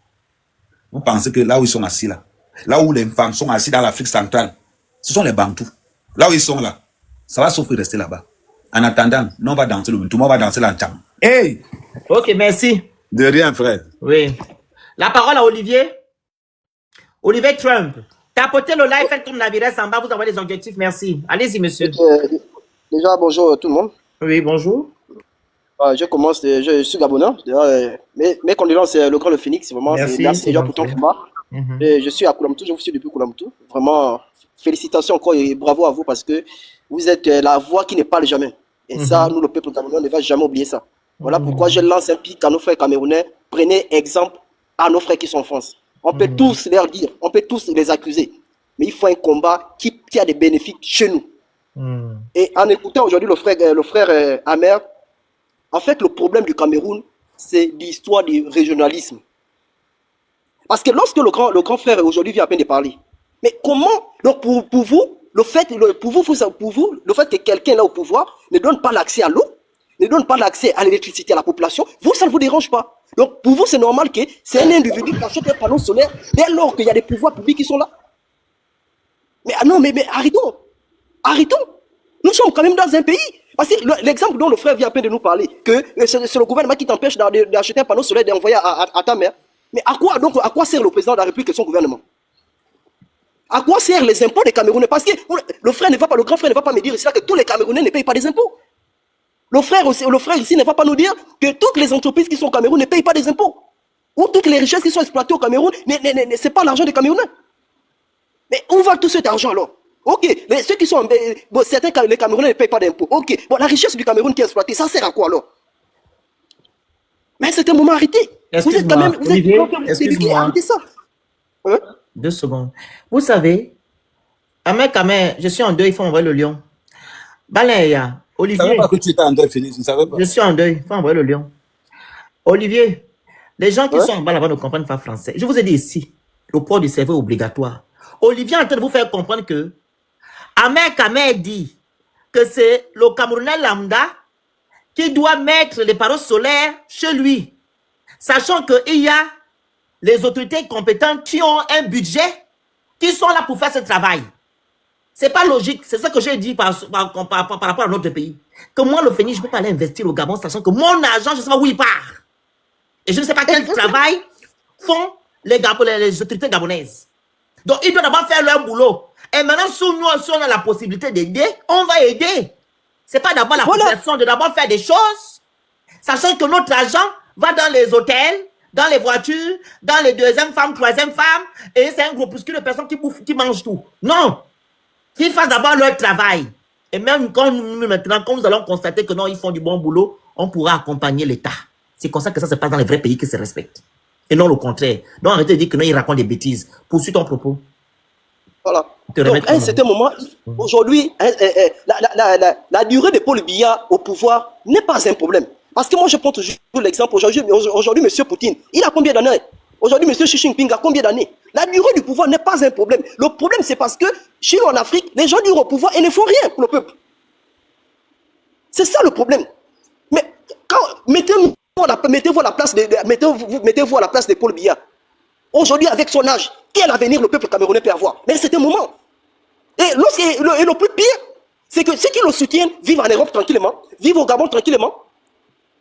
Vous pensez que là où ils sont assis là, là où les femmes sont assis dans l'Afrique centrale, ce sont les Bantous. Là où ils sont là, ça va sauf rester là-bas. En attendant, nous on va danser le tout le monde va danser l'encham. Hey! Ok, merci. De rien, frère. Oui. La parole à Olivier. Olivier Trump. Tapotez le live, faites comme la viresse en bas, vous envoyez les objectifs. Merci. Allez-y, monsieur. Déjà, bonjour tout le monde. Oui, bonjour. Je suis gabonais. Mes condoléances, le grand Le Phoenix. Vraiment, Merci, merci c'est déjà pour ton gentil. combat. Je suis à Koulamtou, je vous suis depuis Koulamtou. Vraiment, félicitations encore et bravo à vous parce que vous êtes la voix qui ne parle jamais. Et ça, nous, le peuple camerounais, ne va jamais oublier ça. Voilà pourquoi je lance un pic à nos frères camerounais. Prenez exemple à nos frères qui sont en France. On peut tous leur dire, on peut tous les accuser. Mais il faut un combat qui a des bénéfices chez nous. Et en écoutant aujourd'hui le frère Amer, en fait, le problème du Cameroun, c'est l'histoire du régionalisme. Parce que lorsque le grand frère aujourd'hui vient à peine de parler, mais comment, donc pour vous, le fait que quelqu'un là au pouvoir ne donne pas l'accès à l'eau, ne donne pas l'accès à l'électricité à la population, vous, ça ne vous dérange pas. Donc pour vous, c'est normal que c'est un individu qui achète un panneau solaire dès lors qu'il y a des pouvoirs publics qui sont là. Mais non, mais arrêtons. Arrêtons. Nous sommes quand même dans un pays. Parce que l'exemple dont le frère vient à peine de nous parler, que c'est le gouvernement qui t'empêche d'acheter un panneau solaire et d'envoyer à ta mère. Mais à quoi sert le président de la République et son gouvernement? À quoi servent les impôts des Camerounais? Parce que le grand frère ne va pas me dire ici que tous les Camerounais ne payent pas des impôts. Le frère ici ne va pas nous dire que toutes les entreprises qui sont au Cameroun ne payent pas des impôts. Ou toutes les richesses qui sont exploitées au Cameroun, ce n'est pas l'argent des Camerounais. Mais où va tout cet argent alors? Ok, ceux qui sont... Bon, certains les Camerounais ne payent pas d'impôts. Ok, bon, la richesse du Cameroun qui est exploitée, ça sert à quoi alors? Mais c'est un moment arrêté. Vous êtes quand même... Olivier, excuse-moi. Arrêtez ça. Hein? 2 secondes. Vous savez, Amer, je suis en deuil, il faut envoyer le lion. Balaya, Olivier. Je ne savais pas que tu étais en deuil, Félix. Je ne savais pas. Je suis en deuil, il faut envoyer le lion. Olivier, les gens qui sont en bas là-bas ne comprennent pas français. Je vous ai dit ici, le port du cerveau est obligatoire. Olivier est en train de vous faire comprendre que Amer dit que c'est le Camerounais lambda qui doit mettre les panneaux solaires chez lui, sachant qu'il y a les autorités compétentes qui ont un budget, qui sont là pour faire ce travail. C'est pas logique, c'est ce que j'ai dit par rapport à notre pays. Que moi, le Phoenix, je ne peux pas aller investir au Gabon, sachant que mon argent, je ne sais pas où il part. Et je ne sais pas quel travail font les autorités gabonaises. Donc, ils doivent d'abord faire leur boulot. Et maintenant, si on a la possibilité d'aider, on va aider. Ce n'est pas d'abord la population de d'abord faire des choses, sachant que notre argent va dans les hôtels, dans les voitures, dans les deuxième femmes, troisième femmes, et c'est un groupuscule de personnes qui bouffent, qui mangent tout. Non. Qu'ils fassent d'abord leur travail. Et même quand maintenant, quand nous allons constater que non, ils font du bon boulot, on pourra accompagner l'État. C'est comme ça que ça se passe dans les vrais pays qui se respectent. Et non le contraire. Donc arrêtez de dire que non, ils racontent des bêtises. Poursuis ton propos. Voilà. Donc, à un certain moment, aujourd'hui, la durée de Paul Biya au pouvoir n'est pas un problème. Parce que moi, je prends toujours l'exemple aujourd'hui, M. Poutine, il a combien d'années? Aujourd'hui, M. Xi Jinping a combien d'années? La durée du pouvoir n'est pas un problème. Le problème, c'est parce que chez nous en Afrique, les gens durent au pouvoir et ne font rien pour le peuple. C'est ça le problème. Mais quand mettez-vous à la place de Paul Biya. Aujourd'hui, avec son âge, quel avenir le peuple camerounais peut avoir? Mais c'est un moment. Et le plus pire, c'est que ceux qui le soutiennent vivent en Europe tranquillement, vivent au Gabon tranquillement.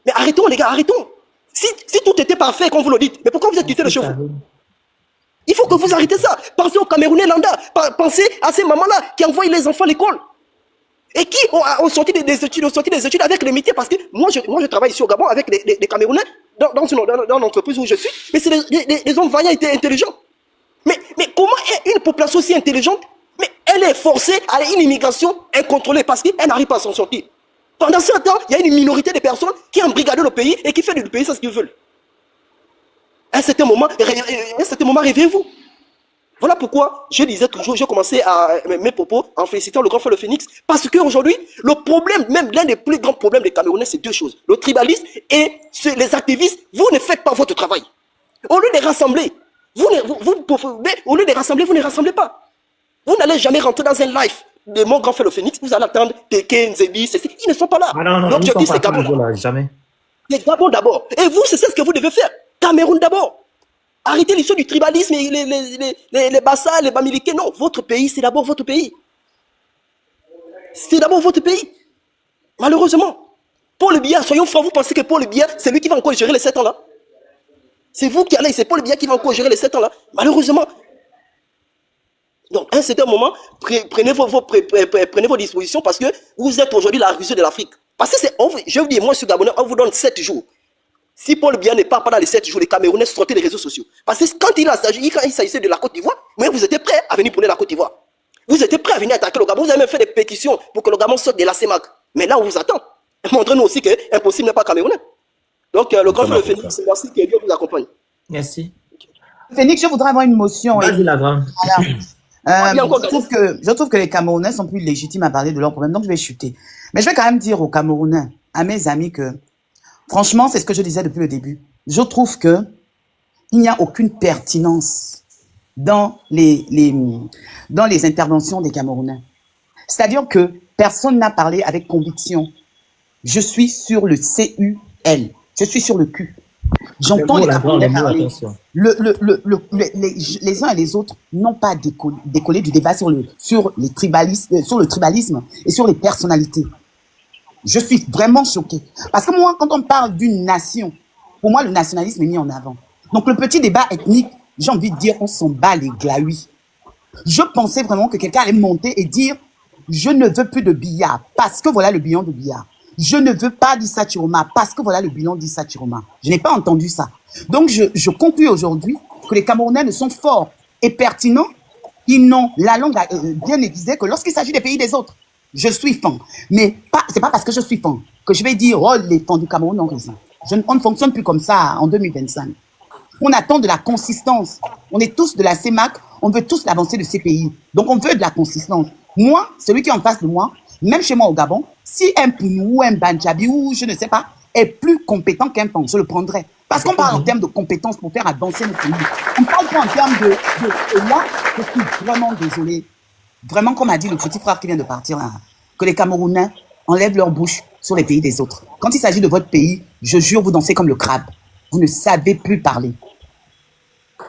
Mais arrêtons, les gars, arrêtons. Si tout était parfait, comme vous le dites, mais pourquoi vous êtes quitté de chez vous? Il faut que vous arrêtez ça. Pensez aux Camerounais lambda. Pensez à ces mamans-là qui envoient les enfants à l'école. Et qui ont sorti des études avec les métiers. Parce que moi, je travaille ici au Gabon avec les Camerounais dans l'entreprise où je suis. Mais c'est des hommes vaillants et intelligents. Mais comment une population aussi intelligente, mais elle est forcée à une immigration incontrôlée parce qu'elle n'arrive pas à s'en sortir. Pendant ce temps, il y a une minorité de personnes qui ont brigadé le pays et qui fait du pays ce qu'ils veulent. À un certain moment, réveillez-vous. Voilà pourquoi je disais toujours, je commençais mes propos en félicitant le grand frère le Phénix, parce qu'aujourd'hui, le problème, même l'un des plus grands problèmes des Camerounais, c'est deux choses. Le tribalisme et les activistes, vous ne faites pas votre travail. Au lieu de rassembler, vous ne rassemblez pas. Vous n'allez jamais rentrer dans un live de mon grand frère le Phénix, vous allez attendre Teke, Nzebi, ils ne sont pas là. Ah non, l'objectif c'est Gabon. Jamais. C'est Gabon d'abord. Et vous, c'est ce que vous devez faire. Cameroun d'abord. Arrêtez l'histoire du tribalisme, les Bassa, les Bamileke. Non, votre pays, c'est d'abord votre pays. C'est d'abord votre pays. Malheureusement. Paul Biya, soyons francs, vous pensez que Paul Biya, c'est lui qui va encore gérer les 7 ans là? C'est vous qui allez, c'est Paul Biya qui va encore gérer les 7 ans là? Malheureusement. Donc, à un certain moment, prenez vos dispositions parce que vous êtes aujourd'hui la rusée de l'Afrique. Parce que je vous dis, moi, je suis Gabonais, on vous donne 7 jours. Si Paul Biya ne part pas dans les 7 jours, les Camerounais sortent des réseaux sociaux. Parce que quand il s'agissait de la Côte d'Ivoire, vous étiez prêts à venir prendre la Côte d'Ivoire. Vous étiez prêts à venir attaquer le Gabon. Vous avez même fait des pétitions pour que le Gabon sorte de la CEMAC. Mais là, on vous attend. Montrez-nous aussi que impossible n'est pas Camerounais. Donc, le grand frère Phénix, merci que Dieu vous accompagne. Merci. Phénix, je voudrais avoir une motion. Vas-y, la grande. Je trouve que les Camerounais sont plus légitimes à parler de leurs problèmes, donc je vais chuter. Mais je vais quand même dire aux Camerounais, à mes amis, que franchement, c'est ce que je disais depuis le début. Je trouve que il n'y a aucune pertinence dans les interventions des Camerounais. C'est-à-dire que personne n'a parlé avec conviction. Je suis sur le CUL. Je suis sur le cul. J'entends les Camerounais parler. Les uns et les autres n'ont pas décollé du débat sur le tribalisme et sur les personnalités. Je suis vraiment choqué. Parce que moi, quand on parle d'une nation, pour moi, le nationalisme est mis en avant. Donc, le petit débat ethnique, j'ai envie de dire, on s'en bat les glaouis. Je pensais vraiment que quelqu'un allait monter et dire, je ne veux plus de Biya parce que voilà le bilan de Biya. Je ne veux pas d'Issa Chiroma parce que voilà le bilan d'Issa Chiroma. Je n'ai pas entendu ça. Donc, je conclus aujourd'hui que les Camerounais ne sont forts et pertinents. Ils n'ont la langue bien aiguisée que lorsqu'il s'agit des pays des autres. Je suis fan. Mais c'est pas parce que je suis fan que je vais dire, oh, les fans du Cameroun ont raison. On ne fonctionne plus comme ça en 2025. On attend de la consistance. On est tous de la CEMAC. On veut tous l'avancée de ces pays. Donc, on veut de la consistance. Moi, celui qui est en face de moi, même chez moi au Gabon, si un Pounou ou un Banjabi ou je ne sais pas, est plus compétent qu'un Pan, je le prendrai. Parce qu'on parle en termes de compétences pour faire avancer notre pays. On parle pas en termes de... Et là, je suis vraiment désolé. Vraiment, comme a dit le petit frère qui vient de partir, là, que les Camerounais enlèvent leur bouche sur les pays des autres. Quand il s'agit de votre pays, je jure, vous dansez comme le crabe. Vous ne savez plus parler.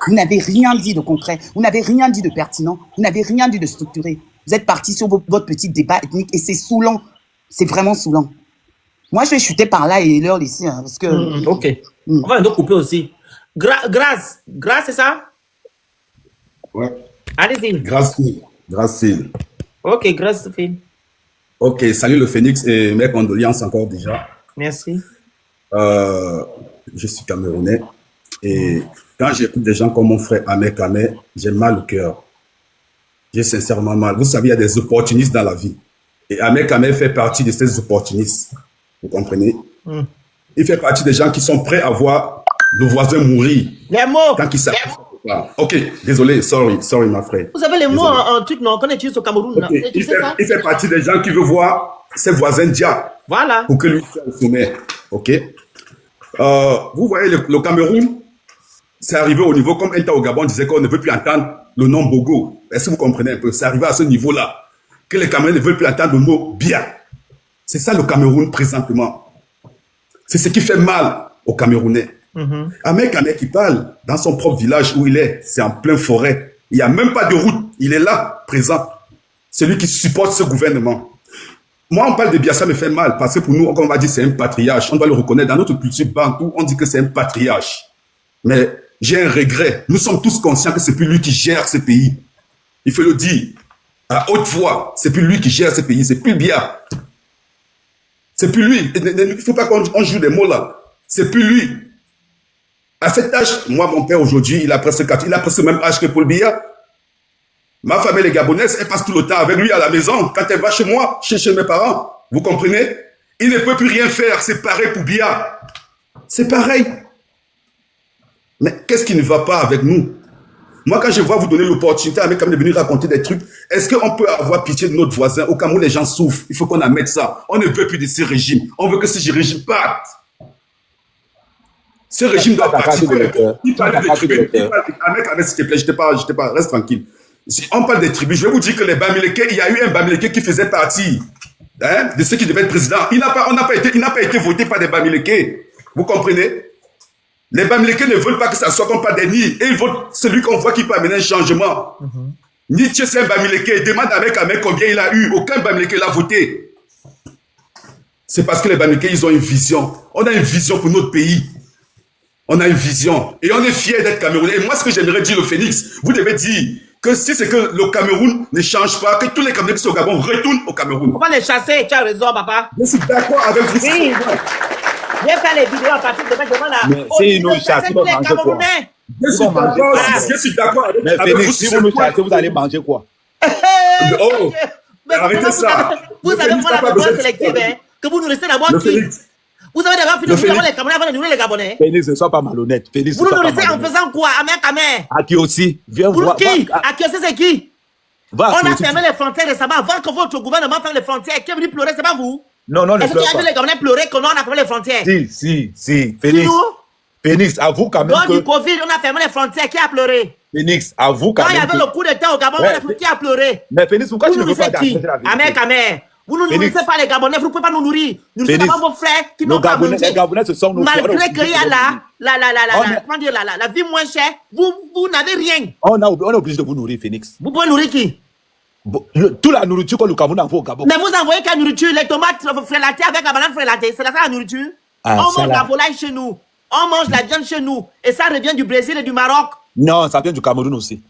Vous n'avez rien dit de concret. Vous n'avez rien dit de pertinent. Vous n'avez rien dit de structuré. Vous êtes parti sur votre petit débat ethnique et c'est saoulant. C'est vraiment saoulant. Moi, je vais chuter par là et leur laisser. Hein, parce que... Ok. On va nous couper aussi. Grâce, c'est ça? Ouais. Allez-y. Grâce. Ok, grâce, Phil. Ok, salut le Phénix et mes condoléances encore déjà. Merci. Je suis Camerounais. Et quand j'écoute des gens comme mon frère Ahmed Kamé, j'ai mal au cœur. J'ai sincèrement mal. Vous savez, il y a des opportunistes dans la vie. Et Ahmed Kamé fait partie de ces opportunistes. Vous comprenez? Il fait partie des gens qui sont prêts à voir le voisin mourir. Les mots. Quand il s'appelle. Ok, désolé, sorry, ma frère. Vous savez les mots Désolé. en truc, non, qu'on utilise au Cameroun. Ok, Tu sais ça? il fait partie des gens qui veulent voir ses voisins diables Voilà. pour que lui soit au sommet. Ok. Vous voyez, le Cameroun, c'est arrivé au niveau, comme Enta au Gabon disait qu'on ne veut plus entendre le nom Bogo. Est-ce que vous comprenez un peu? C'est arrivé à ce niveau-là, que les Camerounais ne veulent plus entendre le mot Bia. C'est ça le Cameroun présentement. C'est ce qui fait mal aux Camerounais. Un mec qui parle dans son propre village où il est, c'est en plein forêt. Il n'y a même pas de route. Il est là, présent. Celui qui supporte ce gouvernement. Moi, on parle de Bia, ça me fait mal parce que pour nous, on va dire c'est un patriarche. On doit le reconnaître. Dans notre culture bantou, on dit que c'est un patriarche. Mais j'ai un regret. Nous sommes tous conscients que c'est plus lui qui gère ce pays. Il faut le dire à haute voix. C'est plus lui qui gère ce pays. C'est plus Bia. C'est plus lui. Il ne faut pas qu'on joue des mots là. C'est plus lui. À cet âge, moi, mon père aujourd'hui, il a presque le même âge que Paul Biya. Ma famille, les Gabonaises, elle passe tout le temps avec lui à la maison. Quand elle va chez moi, chez mes parents, vous comprenez? Il ne peut plus rien faire. C'est pareil pour Biya. C'est pareil. Mais qu'est-ce qui ne va pas avec nous? Moi, quand je vois vous donner l'opportunité à de venir raconter des trucs, est-ce qu'on peut avoir pitié de notre voisin? Au Cameroun, les gens souffrent. Il faut qu'on amène ça. On ne veut plus de ce régime. On veut que ce régime parte. Ce régime doit partir. Il parle des tribus. Ahmed, s'il te plaît, je te parle, reste tranquille. Si on parle des tribus, je vais vous dire que les Bamileke, il y a eu un Bamileke qui faisait partie de ceux qui devaient être président. Il n'a pas été voté par des Bamileke. Vous comprenez? Les Bamileke ne veulent pas que ça soit comme pas des nids. Et ils votent celui qu'on voit qui peut amener un changement. Nietzsche, c'est un Bamileke. Demande avec Ahmed combien il a eu. Aucun Bamileke l'a voté. C'est parce que les Bamileke, ils ont une vision. On a une vision pour notre pays. On a une vision. Et on est fiers d'être Camerounais. Et moi, ce que j'aimerais dire au Phoenix, vous devez dire que si c'est que le Cameroun ne change pas, que tous les Camerounais qui sont au Gabon retournent au Cameroun. On va les chasser. Tu as raison, papa. Je suis d'accord avec vous. Oui. J'ai fait les vidéos à partir de maintenant là. Mais si nous chassons, vous mangez quoi? Je suis d'accord avec vous. Mais Phoenix, si vous nous chassez, vous allez manger quoi? Oh, arrêtez ça. Vous savez quoi la mémoire sélective, hein? Que vous nous restez d'abord qui? Vous avez d'abord fini de nourrir les Camerounais avant de nourrir les Gabonais. Phoenix, ne sois pas malhonnête. Phoenix, vous nous nourrissez en faisant quoi? Ahmed Kamé. Aki aussi, viens vous voir. Qui? Aki aussi, c'est qui? On a fermé les frontières récemment avant que votre gouvernement ferme les frontières. Qui est venu pleurer, c'est pas vous? Non, ne est-ce pleure qu'il y a vu les Gabonais pleurer quand on a fermé les frontières? Si. Phoenix, avoue quand même Lors que... du Covid, on a fermé les frontières. Qui a pleuré? Phoenix, avoue quand même il y avait le coup d'état au Gabon, qui a pleuré? Mais Phoenix, pourquoi tu ne veux pas d'accepter la vérité? Ahmed Kamé. Vous ne nourrissez pas les Gabonais, vous ne pouvez pas nous nourrir. Nous ne sommes pas vos frères qui n'ont pas mangé. Les Gabonais, ce sont nos frères. Malgré qu'il y a la vie moins chère, vous n'avez rien. On est obligé de vous nourrir, Phoenix. Vous pouvez nourrir qui? Toute la nourriture que le Cameroun envoie au Gabon. Mais vous envoyez quelle nourriture? Les tomates frélatées avec la banane frélatée, c'est ça la nourriture? On mange la volaille chez nous. On mange la viande chez nous. Et ça revient du Brésil et du Maroc. Non, ça vient du Cameroun aussi.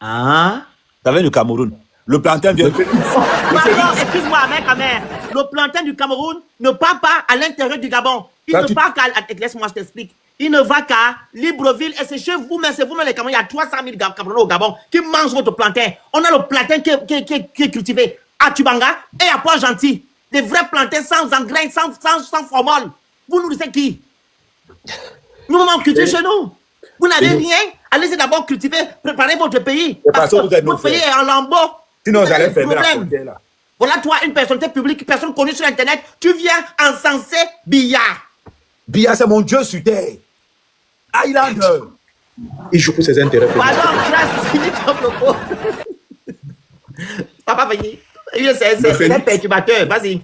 Ah? Ça vient du Cameroun. Le plantain vient... Pardon, excuse-moi, Ahmed Kamé. Le plantain du Cameroun ne part pas à l'intérieur du Gabon. Il ne part qu'à... Laisse-moi, je t'explique. Il ne va qu'à Libreville et c'est chez vous, mais c'est vous-même les Camerounais. Il y a 300 000 Camerounais au Gabon qui mangent votre plantain. On a le plantain qui est cultivé à Tubanga et à Port-Gentil. Des vrais plantains sans engrais, sans formol. Vous nourrissez qui? Nous, on cultive chez nous. Vous n'avez rien. Allez-y d'abord cultiver, préparez votre pays. Parce que votre pays est en lambeaux. Sinon, j'allais fermer la frontière là. Voilà, toi, une personnalité publique, personne connue sur Internet, tu viens encenser Biya. Biya, c'est mon Dieu sur terre. Highlander. Il joue pour ses intérêts. Pardon, tu as fini ton propos. Papa, veuillez. C'est un perturbateur, vas-y.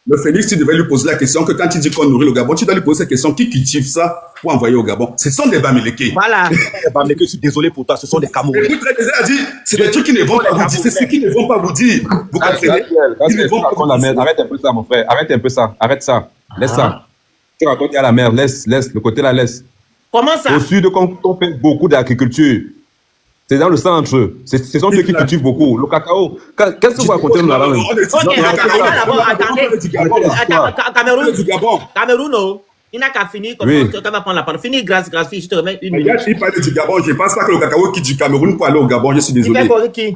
Le Phoenix, tu devais lui poser la question que quand tu dis qu'on nourrit le Gabon, tu dois lui poser cette question. Qui cultive ça pour envoyer au Gabon? Ce sont des Bamileke. Voilà. Les Bamileke, je suis désolé pour toi, ce sont des Camerounais. Écoute, a dit, c'est des trucs qui ne vont pas vous dire. C'est ce qu'ils ne vont pas vous dire. Vous comprenez? Ils ne vont pas vous dire. Arrête un peu ça, mon frère. Arrête un peu ça. Arrête ça. Laisse ça. Tu racontes à la mer. Laisse. Le côté là, laisse. Comment ça? Au sud, quand on fait beaucoup d'agriculture, c'est dans le centre. Ce sont ceux qui cultivent beaucoup. Le cacao. Qu'est-ce que vous racontez là-bas? Ok, d'abord, attendez. Cameroun, Il n'a qu'à finir comme Oui. ça. Tu vas prendre la parole. Fini, grâce, fille. Je te remets une minute. Regarde, il parlait du Gabon. Je ne pense pas que le cacao quitte du Cameroun pour aller au Gabon. Je suis Il fait désolé. pour qui?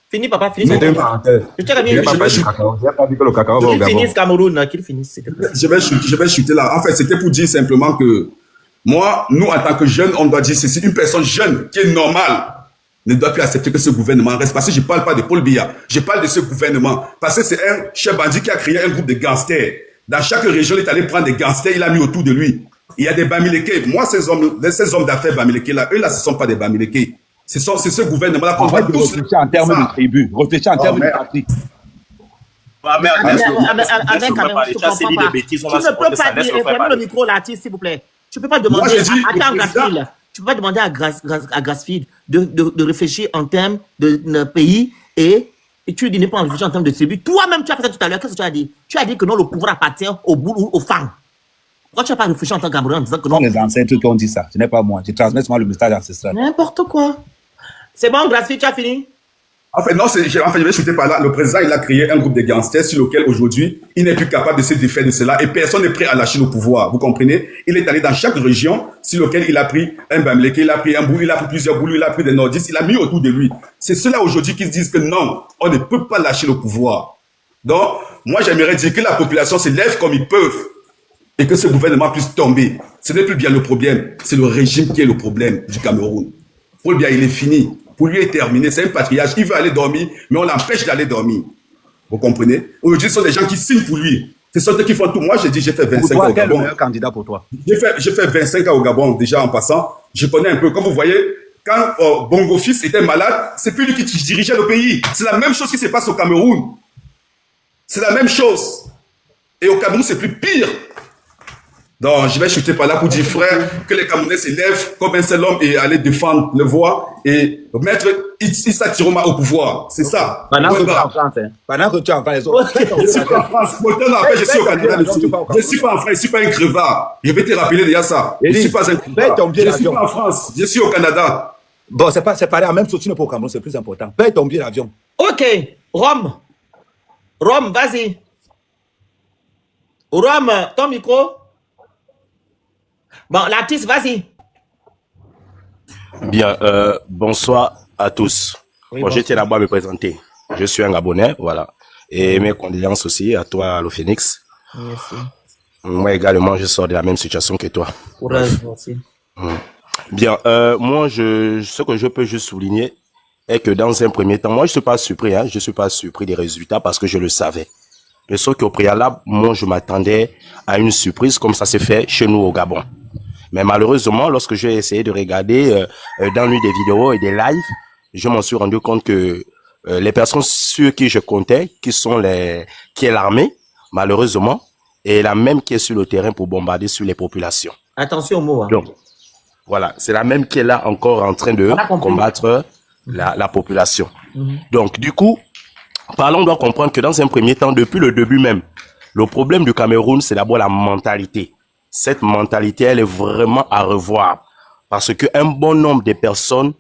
Fini, papa, fini. C'était une parenthèse. Je te remets Je une n'ai pas minute. parlé du cacao. Je n'ai pas dit que le cacao va au Qu'il Gabon. finisse Cameroun, qu'il finisse, s'il te plaît. Je vais chuter là. En fait, c'était pour dire simplement que moi, nous, en tant que jeunes, on doit dire ceci. Une personne jeune qui est normale ne doit plus accepter que ce gouvernement reste. Parce que je ne parle pas de Paul Biya. Je parle de ce gouvernement. Parce que c'est un chef bandit qui a créé un groupe de gangsters. Dans chaque région, il est allé prendre des gangsters, il a mis autour de lui. Il y a des Bamileke. Moi, ces hommes d'affaires Bamileke là, eux là, ce ne sont pas des Bamileke. C'est ce gouvernement-là qu'on En doit fait, tous... réfléchis en termes de tribu. Réfléchis en termes de merde. patrie. Avec tu comprends pas. Tu ne peux pas dire, fermez le micro là, s'il vous plaît. Tu ne peux pas demander à Grassfield. Tu peux pas demander à Grassfield de réfléchir en termes de pays et tu dis ne pas réfléchir en termes de tribu. Toi-même, tu as fait ça tout à l'heure. Qu'est-ce que tu as dit? Tu as dit que non, le pouvoir appartient au boulot, aux femmes. Pourquoi tu n'as pas réfléchi en tant que Camerounais en disant que non? Ce sont les ancêtres qui ont dit ça. Ce n'est pas moi. Je transmets seulement le message ancestral. N'importe quoi. C'est bon, Grassfield, tu as fini? En fait, non, je vais chuter par là. Le président, il a créé un groupe de gangsters sur lequel aujourd'hui, il n'est plus capable de se défaire de cela et personne n'est prêt à lâcher le pouvoir. Vous comprenez? Il est allé dans chaque région sur lequel il a pris un Bamileke, il a pris un boulot, il a pris plusieurs boulots, il a pris des nordistes, il a mis autour de lui. C'est ceux-là aujourd'hui qui se disent que non, on ne peut pas lâcher le pouvoir. Donc, moi, j'aimerais dire que la population se lève comme ils peuvent et que ce gouvernement puisse tomber. Ce n'est plus bien le problème, c'est le régime qui est le problème du Cameroun. Paul Biya, il est fini. Pour lui, il est terminé. C'est un patriarche. Il veut aller dormir, mais on l'empêche d'aller dormir. Vous comprenez? Aujourd'hui, ce sont des gens qui signent pour lui. Ce sont eux qui font tout. Moi, j'ai dit, j'ai fait 25 ans au Quel est le Gabon. meilleur candidat pour toi? J'ai fait 25 ans au Gabon, déjà en passant. Je connais un peu. Comme vous voyez, quand Bongo Fils était malade, c'est plus lui qui dirigeait le pays. C'est la même chose qui se passe au Cameroun. C'est la même chose. Et au Cameroun, c'est plus pire. Donc, je vais chuter par là pour dire, frère, que les Camerounais se lèvent comme un seul homme et aller défendre le voix et mettre Issa Tiroma au pouvoir. C'est ça. Pendant que tu es en France, hein. Pendant que tu es en France, les autres. Je suis pas en France. Je suis au Canada. Je ne suis pas en France. Je ne suis pas un crevard. Je vais te rappeler déjà ça. Je ne suis pas un crevard. Je ne suis pas en France. Je suis au Canada. Bon, c'est pareil. En même chose, tu n'es pas au Cameroun, c'est plus important. Paye ton billet d'avion. Ok. Rome, vas-y. Rome, ton micro. Bon, l'artiste, vas-y. Bien, bonsoir à tous. Oui, bon, je tiens d'abord à me présenter. Je suis un Gabonais, voilà. Et mes condoléances aussi à toi, le Phoenix. Merci. Moi également, je sors de la même situation que toi. Courage, merci. Bien, moi, ce que je peux juste souligner est que dans un premier temps, moi, je suis pas surpris, hein, je suis pas surpris des résultats parce que je le savais. Mais sauf qu'au préalable, moi, je m'attendais à une surprise comme ça s'est fait chez nous au Gabon. Mais malheureusement, lorsque j'ai essayé de regarder dans l'une des vidéos et des lives, je m'en suis rendu compte que les personnes sur qui je comptais, qui est l'armée, malheureusement, est la même qui est sur le terrain pour bombarder sur les populations. Attention aux mots. Hein. Donc, voilà, c'est la même qui est là encore en train de combattre la population. Donc, du coup, on doit comprendre que dans un premier temps, depuis le début même, le problème du Cameroun, c'est d'abord la mentalité. Cette mentalité, elle est vraiment à revoir. Parce qu'un bon nombre de personnes,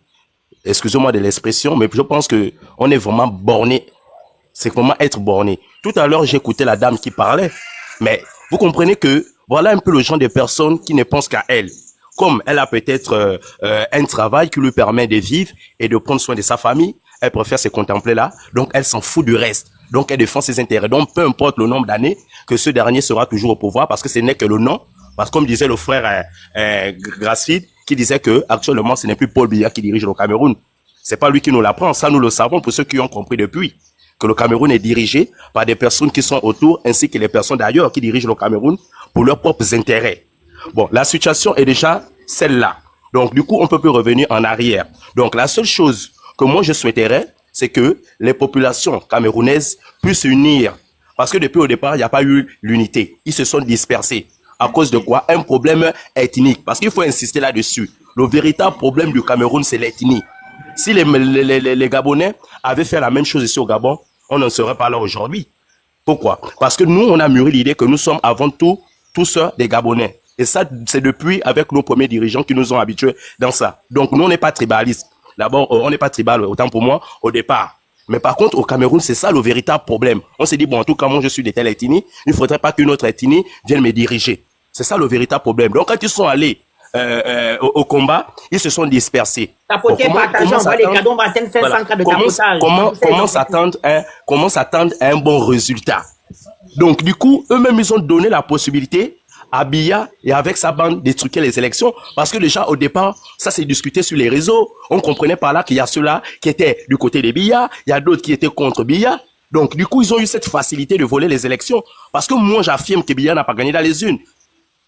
excusez-moi de l'expression, mais je pense que on est vraiment borné. C'est vraiment être borné. Tout à l'heure, j'écoutais la dame qui parlait. Mais vous comprenez que voilà un peu le genre de personnes qui ne pensent qu'à elle. Comme elle a peut-être un travail qui lui permet de vivre et de prendre soin de sa famille, elle préfère se contempler là. Donc, elle s'en fout du reste. Donc, elle défend ses intérêts. Donc, peu importe le nombre d'années que ce dernier sera toujours au pouvoir parce que ce n'est que le nom. Parce que comme disait le frère Grassfield, qui disait que actuellement ce n'est plus Paul Biya qui dirige le Cameroun. C'est pas lui qui nous l'apprend. Ça, nous le savons pour ceux qui ont compris depuis. Que le Cameroun est dirigé par des personnes qui sont autour, ainsi que les personnes d'ailleurs qui dirigent le Cameroun pour leurs propres intérêts. Bon, la situation est déjà celle-là. Donc, du coup, on peut plus revenir en arrière. Donc, la seule chose que moi je souhaiterais, c'est que les populations camerounaises puissent s'unir. Parce que depuis au départ, il n'y a pas eu l'unité. Ils se sont dispersés. À cause de quoi? Un problème ethnique. Parce qu'il faut insister là-dessus. Le véritable problème du Cameroun, c'est l'ethnie. Si les Gabonais avaient fait la même chose ici au Gabon, on n'en serait pas là aujourd'hui. Pourquoi? Parce que nous, on a mûri l'idée que nous sommes avant tout tous des Gabonais. Et ça, c'est depuis avec nos premiers dirigeants qui nous ont habitués dans ça. Donc, nous, on n'est pas tribalistes. D'abord, on n'est pas tribal, autant pour moi, au départ. Mais par contre, au Cameroun, c'est ça le véritable problème. On s'est dit, bon, en tout cas, moi, je suis de telle ethnie. Il ne faudrait pas qu'une autre ethnie vienne me diriger. C'est ça le véritable problème. Donc, quand ils sont allés au combat, ils se sont dispersés. Tapoter, partager, envoyer les cadeaux, on va atteindre 500 cas de tapotage. Comment s'attendre à un bon résultat? Donc, du coup, eux-mêmes, ils ont donné la possibilité à Biya et avec sa bande de truquer les élections. Parce que déjà, au départ, ça s'est discuté sur les réseaux. On comprenait par là qu'il y a ceux-là qui étaient du côté de Biya, il y a d'autres qui étaient contre Biya. Donc, du coup, ils ont eu cette facilité de voler les élections. Parce que moi, j'affirme que Biya n'a pas gagné dans les urnes.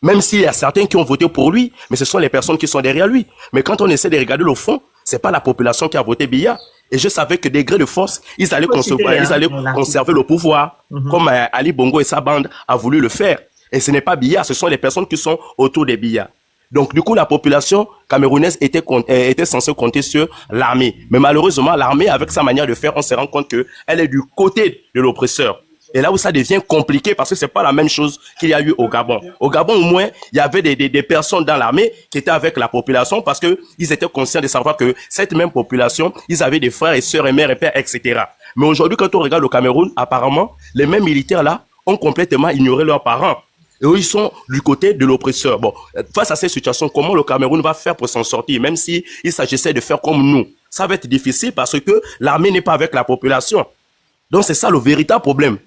Même s'il y a certains qui ont voté pour lui, mais ce sont les personnes qui sont derrière lui. Mais quand on essaie de regarder le fond, c'est pas la population qui a voté Biya. Et je savais que degré de force, ils allaient conserver le pouvoir, comme Ali Bongo et sa bande a voulu le faire. Et ce n'est pas Biya, ce sont les personnes qui sont autour des Biya. Donc, du coup, la population camerounaise était censée compter sur l'armée. Mais malheureusement, l'armée, avec sa manière de faire, on se rend compte qu'elle est du côté de l'oppresseur. Et là où ça devient compliqué, parce que c'est pas la même chose qu'il y a eu au Gabon. Au Gabon, au moins, il y avait des personnes dans l'armée qui étaient avec la population parce que ils étaient conscients de savoir que cette même population, ils avaient des frères et sœurs et mères et pères, etc. Mais aujourd'hui, quand on regarde au Cameroun, apparemment, les mêmes militaires là ont complètement ignoré leurs parents. Et eux, ils sont du côté de l'oppresseur. Bon, face à cette situation, comment le Cameroun va faire pour s'en sortir, même si il s'agissait de faire comme nous? Ça va être difficile parce que l'armée n'est pas avec la population. Donc, c'est ça le véritable problème.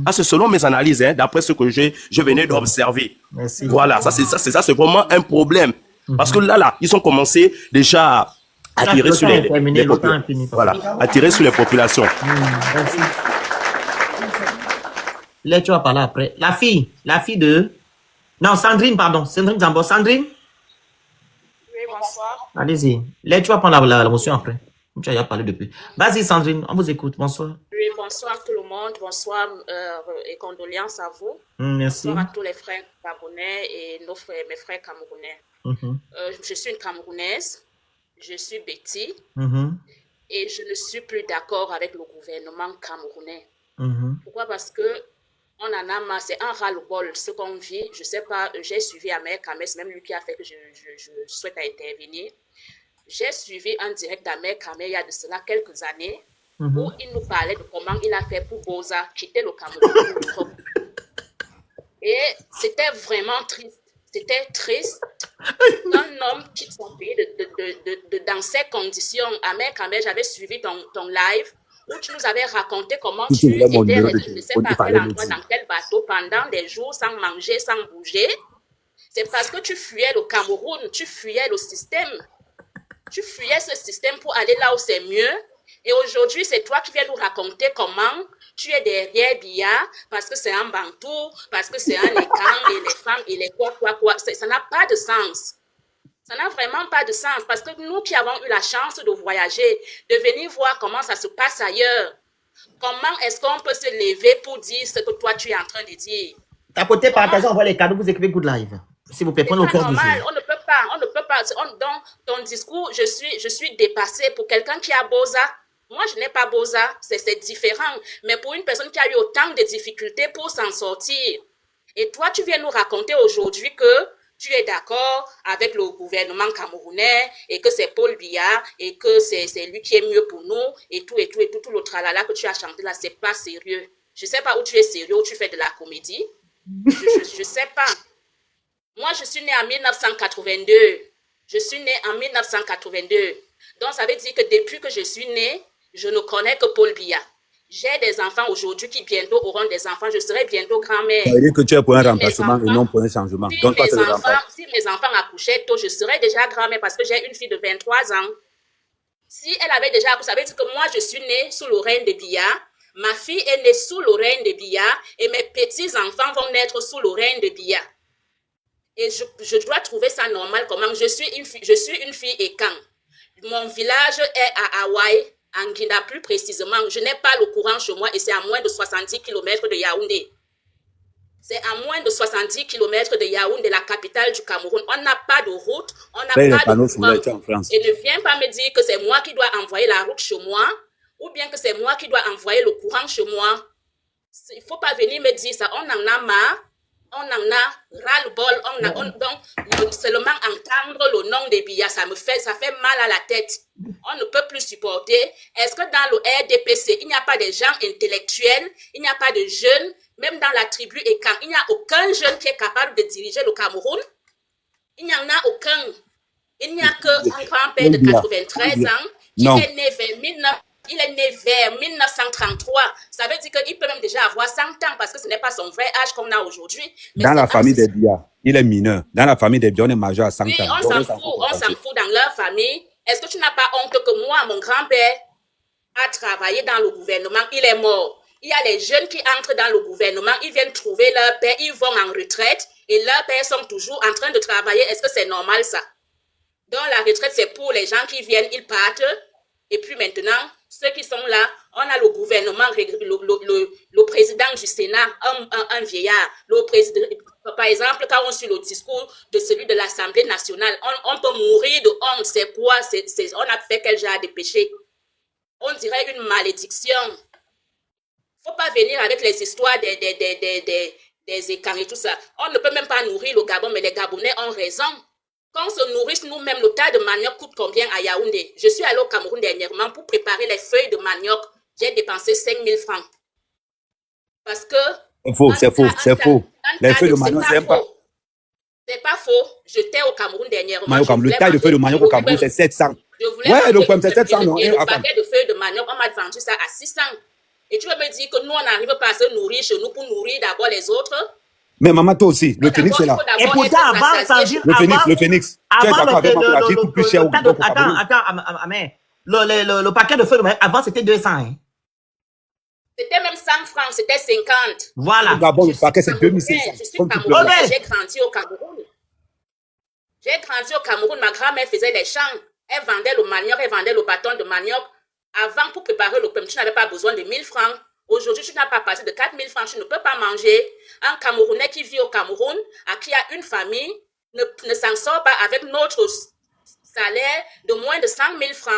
Ah, c'est selon mes analyses, hein, d'après ce que je venais d'observer. Voilà, c'est vraiment un problème. Parce que là, ils ont commencé déjà à tirer sur les populations. Voilà, à tirer sur les populations. Merci. Là, tu vas parler après. La fille de... Non, Sandrine, pardon. Sandrine Zambo. Sandrine? Oui, bonsoir. Allez-y. Là, tu vas prendre la motion après. Tu as déjà parlé depuis. Vas-y, Sandrine, on vous écoute. Bonsoir. Oui, bonsoir tout le monde. Bonsoir et condoléances à vous. Merci. Bonsoir à tous les frères gabonais et mes frères camerounais. Je suis une Camerounaise. Je suis Betty. Et je ne suis plus d'accord avec le gouvernement camerounais. Pourquoi? Parce que on en a marre, c'est un ras-le-bol ce qu'on vit. Je ne sais pas, j'ai suivi Ahmed Kamel, c'est même lui qui a fait que je souhaite intervenir. J'ai suivi un direct d'Ahmed Kamel il y a de cela quelques années où il nous parlait de comment il a fait pour Boza quitter le Cameroun pour l'Europe. Et c'était vraiment triste. C'était triste qu'un homme quitte son pays dans ces conditions. Ahmed Kamel, j'avais suivi ton live où tu nous avais raconté comment tu étais resté, je ne sais pas quel endroit, dans quel bateau, pendant des jours, sans manger, sans bouger. C'est parce que tu fuyais le Cameroun, tu fuyais le système. Tu fuyais ce système pour aller là où c'est mieux. Et aujourd'hui, c'est toi qui viens nous raconter comment tu es derrière Biya, parce que c'est un bantou, parce que c'est un écran, et les femmes, et les quoi. Ça n'a pas de sens. Ça n'a vraiment pas de sens parce que nous qui avons eu la chance de voyager, de venir voir comment ça se passe ailleurs, comment est-ce qu'on peut se lever pour dire ce que toi tu es en train de dire? Tapoter, partager, envoyer les cadeaux, vous écrivez Good Live. S'il vous plaît, prenez au cœur du jour. On ne peut pas. Dans ton discours, je suis dépassée. Pour quelqu'un qui a Boza, moi je n'ai pas Boza, c'est différent. Mais pour une personne qui a eu autant de difficultés pour s'en sortir, et toi tu viens nous raconter aujourd'hui que tu es d'accord avec le gouvernement camerounais et que c'est Paul Biya et que c'est lui qui est mieux pour nous et tout le tralala que tu as chanté là, c'est pas sérieux. Je sais pas où tu es sérieux, où tu fais de la comédie. Je sais pas. Moi, je suis née en 1982. Je suis née en 1982. Donc, ça veut dire que depuis que je suis née, je ne connais que Paul Biya. J'ai des enfants aujourd'hui qui bientôt auront des enfants. Je serai bientôt grand-mère. Ça veut dire que tu es pour un remplacement et non pour un changement. Si mes enfants accouchaient tôt, je serais déjà grand-mère parce que j'ai une fille de 23 ans. Si elle avait déjà accouché, ça veut dire que moi, je suis née sous le règne de Biya. Ma fille est née sous le règne de Biya et mes petits-enfants vont naître sous le règne de Biya. Et je dois trouver ça normal. Comment je suis une fille et quand mon village est à Hawaï, en Guinée plus précisément, je n'ai pas le courant chez moi et c'est à moins de 70 km de Yaoundé. C'est à moins de 70 km de Yaoundé, la capitale du Cameroun. On n'a pas de route, on n'a pas de courant. Et ne viens pas me dire que c'est moi qui dois envoyer la route chez moi ou bien que c'est moi qui dois envoyer le courant chez moi. Il ne faut pas venir me dire ça. On en a marre. On en a ras-le-bol, donc seulement entendre le nom de Biya, ça fait mal à la tête. On ne peut plus supporter. Est-ce que dans le RDPC, il n'y a pas de gens intellectuels, il n'y a pas de jeunes, même dans la tribu Ekan, il n'y a aucun jeune qui est capable de diriger le Cameroun. Il n'y en a aucun. Il n'y a qu'un grand-père de 93 ans qui Non. est né vers 1933. Ça veut dire qu'il peut même déjà avoir 100 ans parce que ce n'est pas son vrai âge qu'on a aujourd'hui. Mais Dans c'est la un famille des Biya, il est mineur. Dans la famille des Biya, on est majeur à 100 Oui, ans. on s'en fout dans leur famille. Est-ce que tu n'as pas honte que moi, mon grand-père, a travaillé dans le gouvernement, il est mort. Il y a les jeunes qui entrent dans le gouvernement, ils viennent trouver leur père, ils vont en retraite et leurs pères sont toujours en train de travailler. Est-ce que c'est normal ça? Donc la retraite, c'est pour les gens qui viennent, ils partent. Et puis maintenant, ceux qui sont là, on a le gouvernement, le président du Sénat, un vieillard. Le président, par exemple, quand on suit le discours de celui de l'Assemblée nationale, on peut mourir de honte. C'est quoi? On a fait quel genre de péché? On dirait une malédiction. Faut pas venir avec les histoires des écarts et tout ça. On ne peut même pas nourrir le Gabon, mais les Gabonais ont raison. Quand on se nourrit nous-mêmes, le tas de manioc coûte combien à Yaoundé? Je suis allée au Cameroun dernièrement pour préparer les feuilles de manioc. J'ai dépensé 5 000 francs. Parce que... C'est faux. Les feuilles de manioc, c'est pas... C'est pas faux. J'étais au Cameroun dernièrement. Le taille de feuilles de manioc au Cameroun, c'est 700. Ouais, le problème, c'est 700, non? Et le paquet de feuilles de manioc, on m'a vendu ça à 600. Et tu veux me dire que nous, on n'arrive pas à se nourrir chez nous pour nourrir d'abord les autres? Mais maman, toi aussi, le phénix, c'est là. Et pourtant, avant, ça veut dire... Le phénix. Tu es d'accord avec moi que la vie coûte plus cher au Cameroun? Attends, mais le paquet de feuilles de manioc, avant, c'était 200, hein? C'était même 100 francs, c'était 50. Voilà. D'abord, le paquet, c'est 2500. Je suis Camerounais, j'ai grandi au Cameroun. J'ai grandi au Cameroun, ma grand-mère faisait les champs. Elle vendait le manioc, elle vendait le bâton de manioc. Avant, pour préparer le pain, tu n'avais pas besoin de 1000 francs. Aujourd'hui, tu n'as pas passé de 4000 francs, tu ne peux pas manger. Un Camerounais qui vit au Cameroun, à qui a une famille, ne s'en sort pas avec notre salaire de moins de 100 000 francs.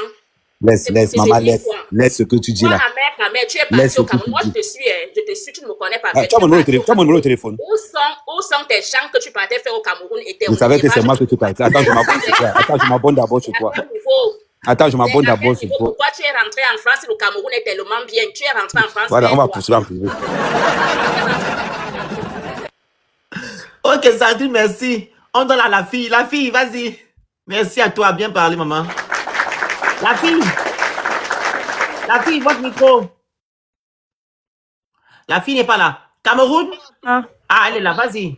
Laisse, maman, laisse ce que tu dis là. Ma mère, tu es parti au Cameroun. Moi, je te suis, tu ne me connais pas. Tu as mon numéro de téléphone. Où sont tes champs que tu partais faire au Cameroun et tes Je savais que c'est moi que tu partais. Attends, je m'abonne d'abord sur toi. Attends, je m'abonne d'abord sur toi. Pourquoi tu es rentré en France si le Cameroun est tellement bien? Tu es rentré en France. Voilà, on va poursuivre en privé. Ok, Sandrine, merci. On donne à la fille. La fille, vas-y. Merci à toi. Bien parlé, maman. La fille, votre micro. La fille n'est pas là. Cameroun? Ah, elle est là, vas-y.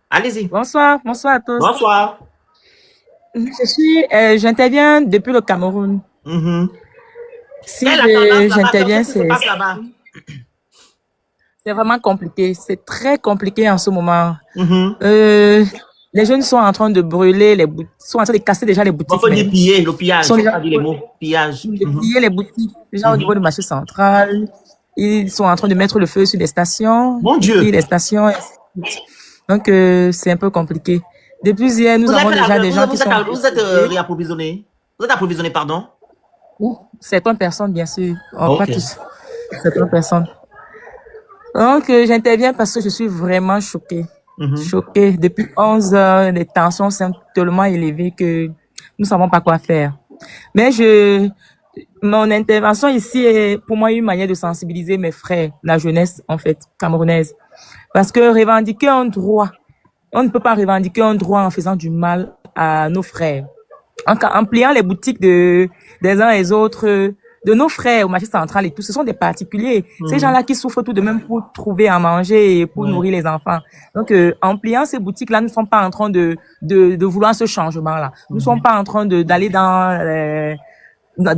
Allez-y. Bonsoir à tous. Bonsoir. J'interviens depuis le Cameroun. Si j'interviens, c'est vraiment compliqué. C'est très compliqué en ce moment. Les jeunes sont en train de brûler les boutiques, sont en train de casser déjà les boutiques. Il faut dire piller, le pillage. Sont déjà les mots. Pillage. De piller les boutiques, déjà au niveau du marché central. Ils sont en train de mettre le feu sur les stations. Mon Dieu. Les stations. Donc, c'est un peu compliqué. Depuis hier, nous avons déjà des gens qui sont... Vous êtes réapprovisionnés. Vous êtes approvisionné, pardon? Certaines personnes, bien sûr. Pas tous. Certaines personnes. Donc, j'interviens parce que je suis vraiment choquée. Choquée. Depuis 11 heures, les tensions sont tellement élevées que nous ne savons pas quoi faire. Mais mon intervention ici est pour moi une manière de sensibiliser mes frères, la jeunesse, en fait, camerounaise. Parce que revendiquer un droit, on ne peut pas revendiquer un droit en faisant du mal à nos frères. En pliant les boutiques des uns et des autres, de nos frères au marché central et tout, ce sont des particuliers. Ces gens-là qui souffrent tout de même pour trouver à manger et pour nourrir les enfants. Donc, en pliant ces boutiques-là, nous ne sommes pas en train de vouloir ce changement-là. Nous ne sommes pas en train d'aller de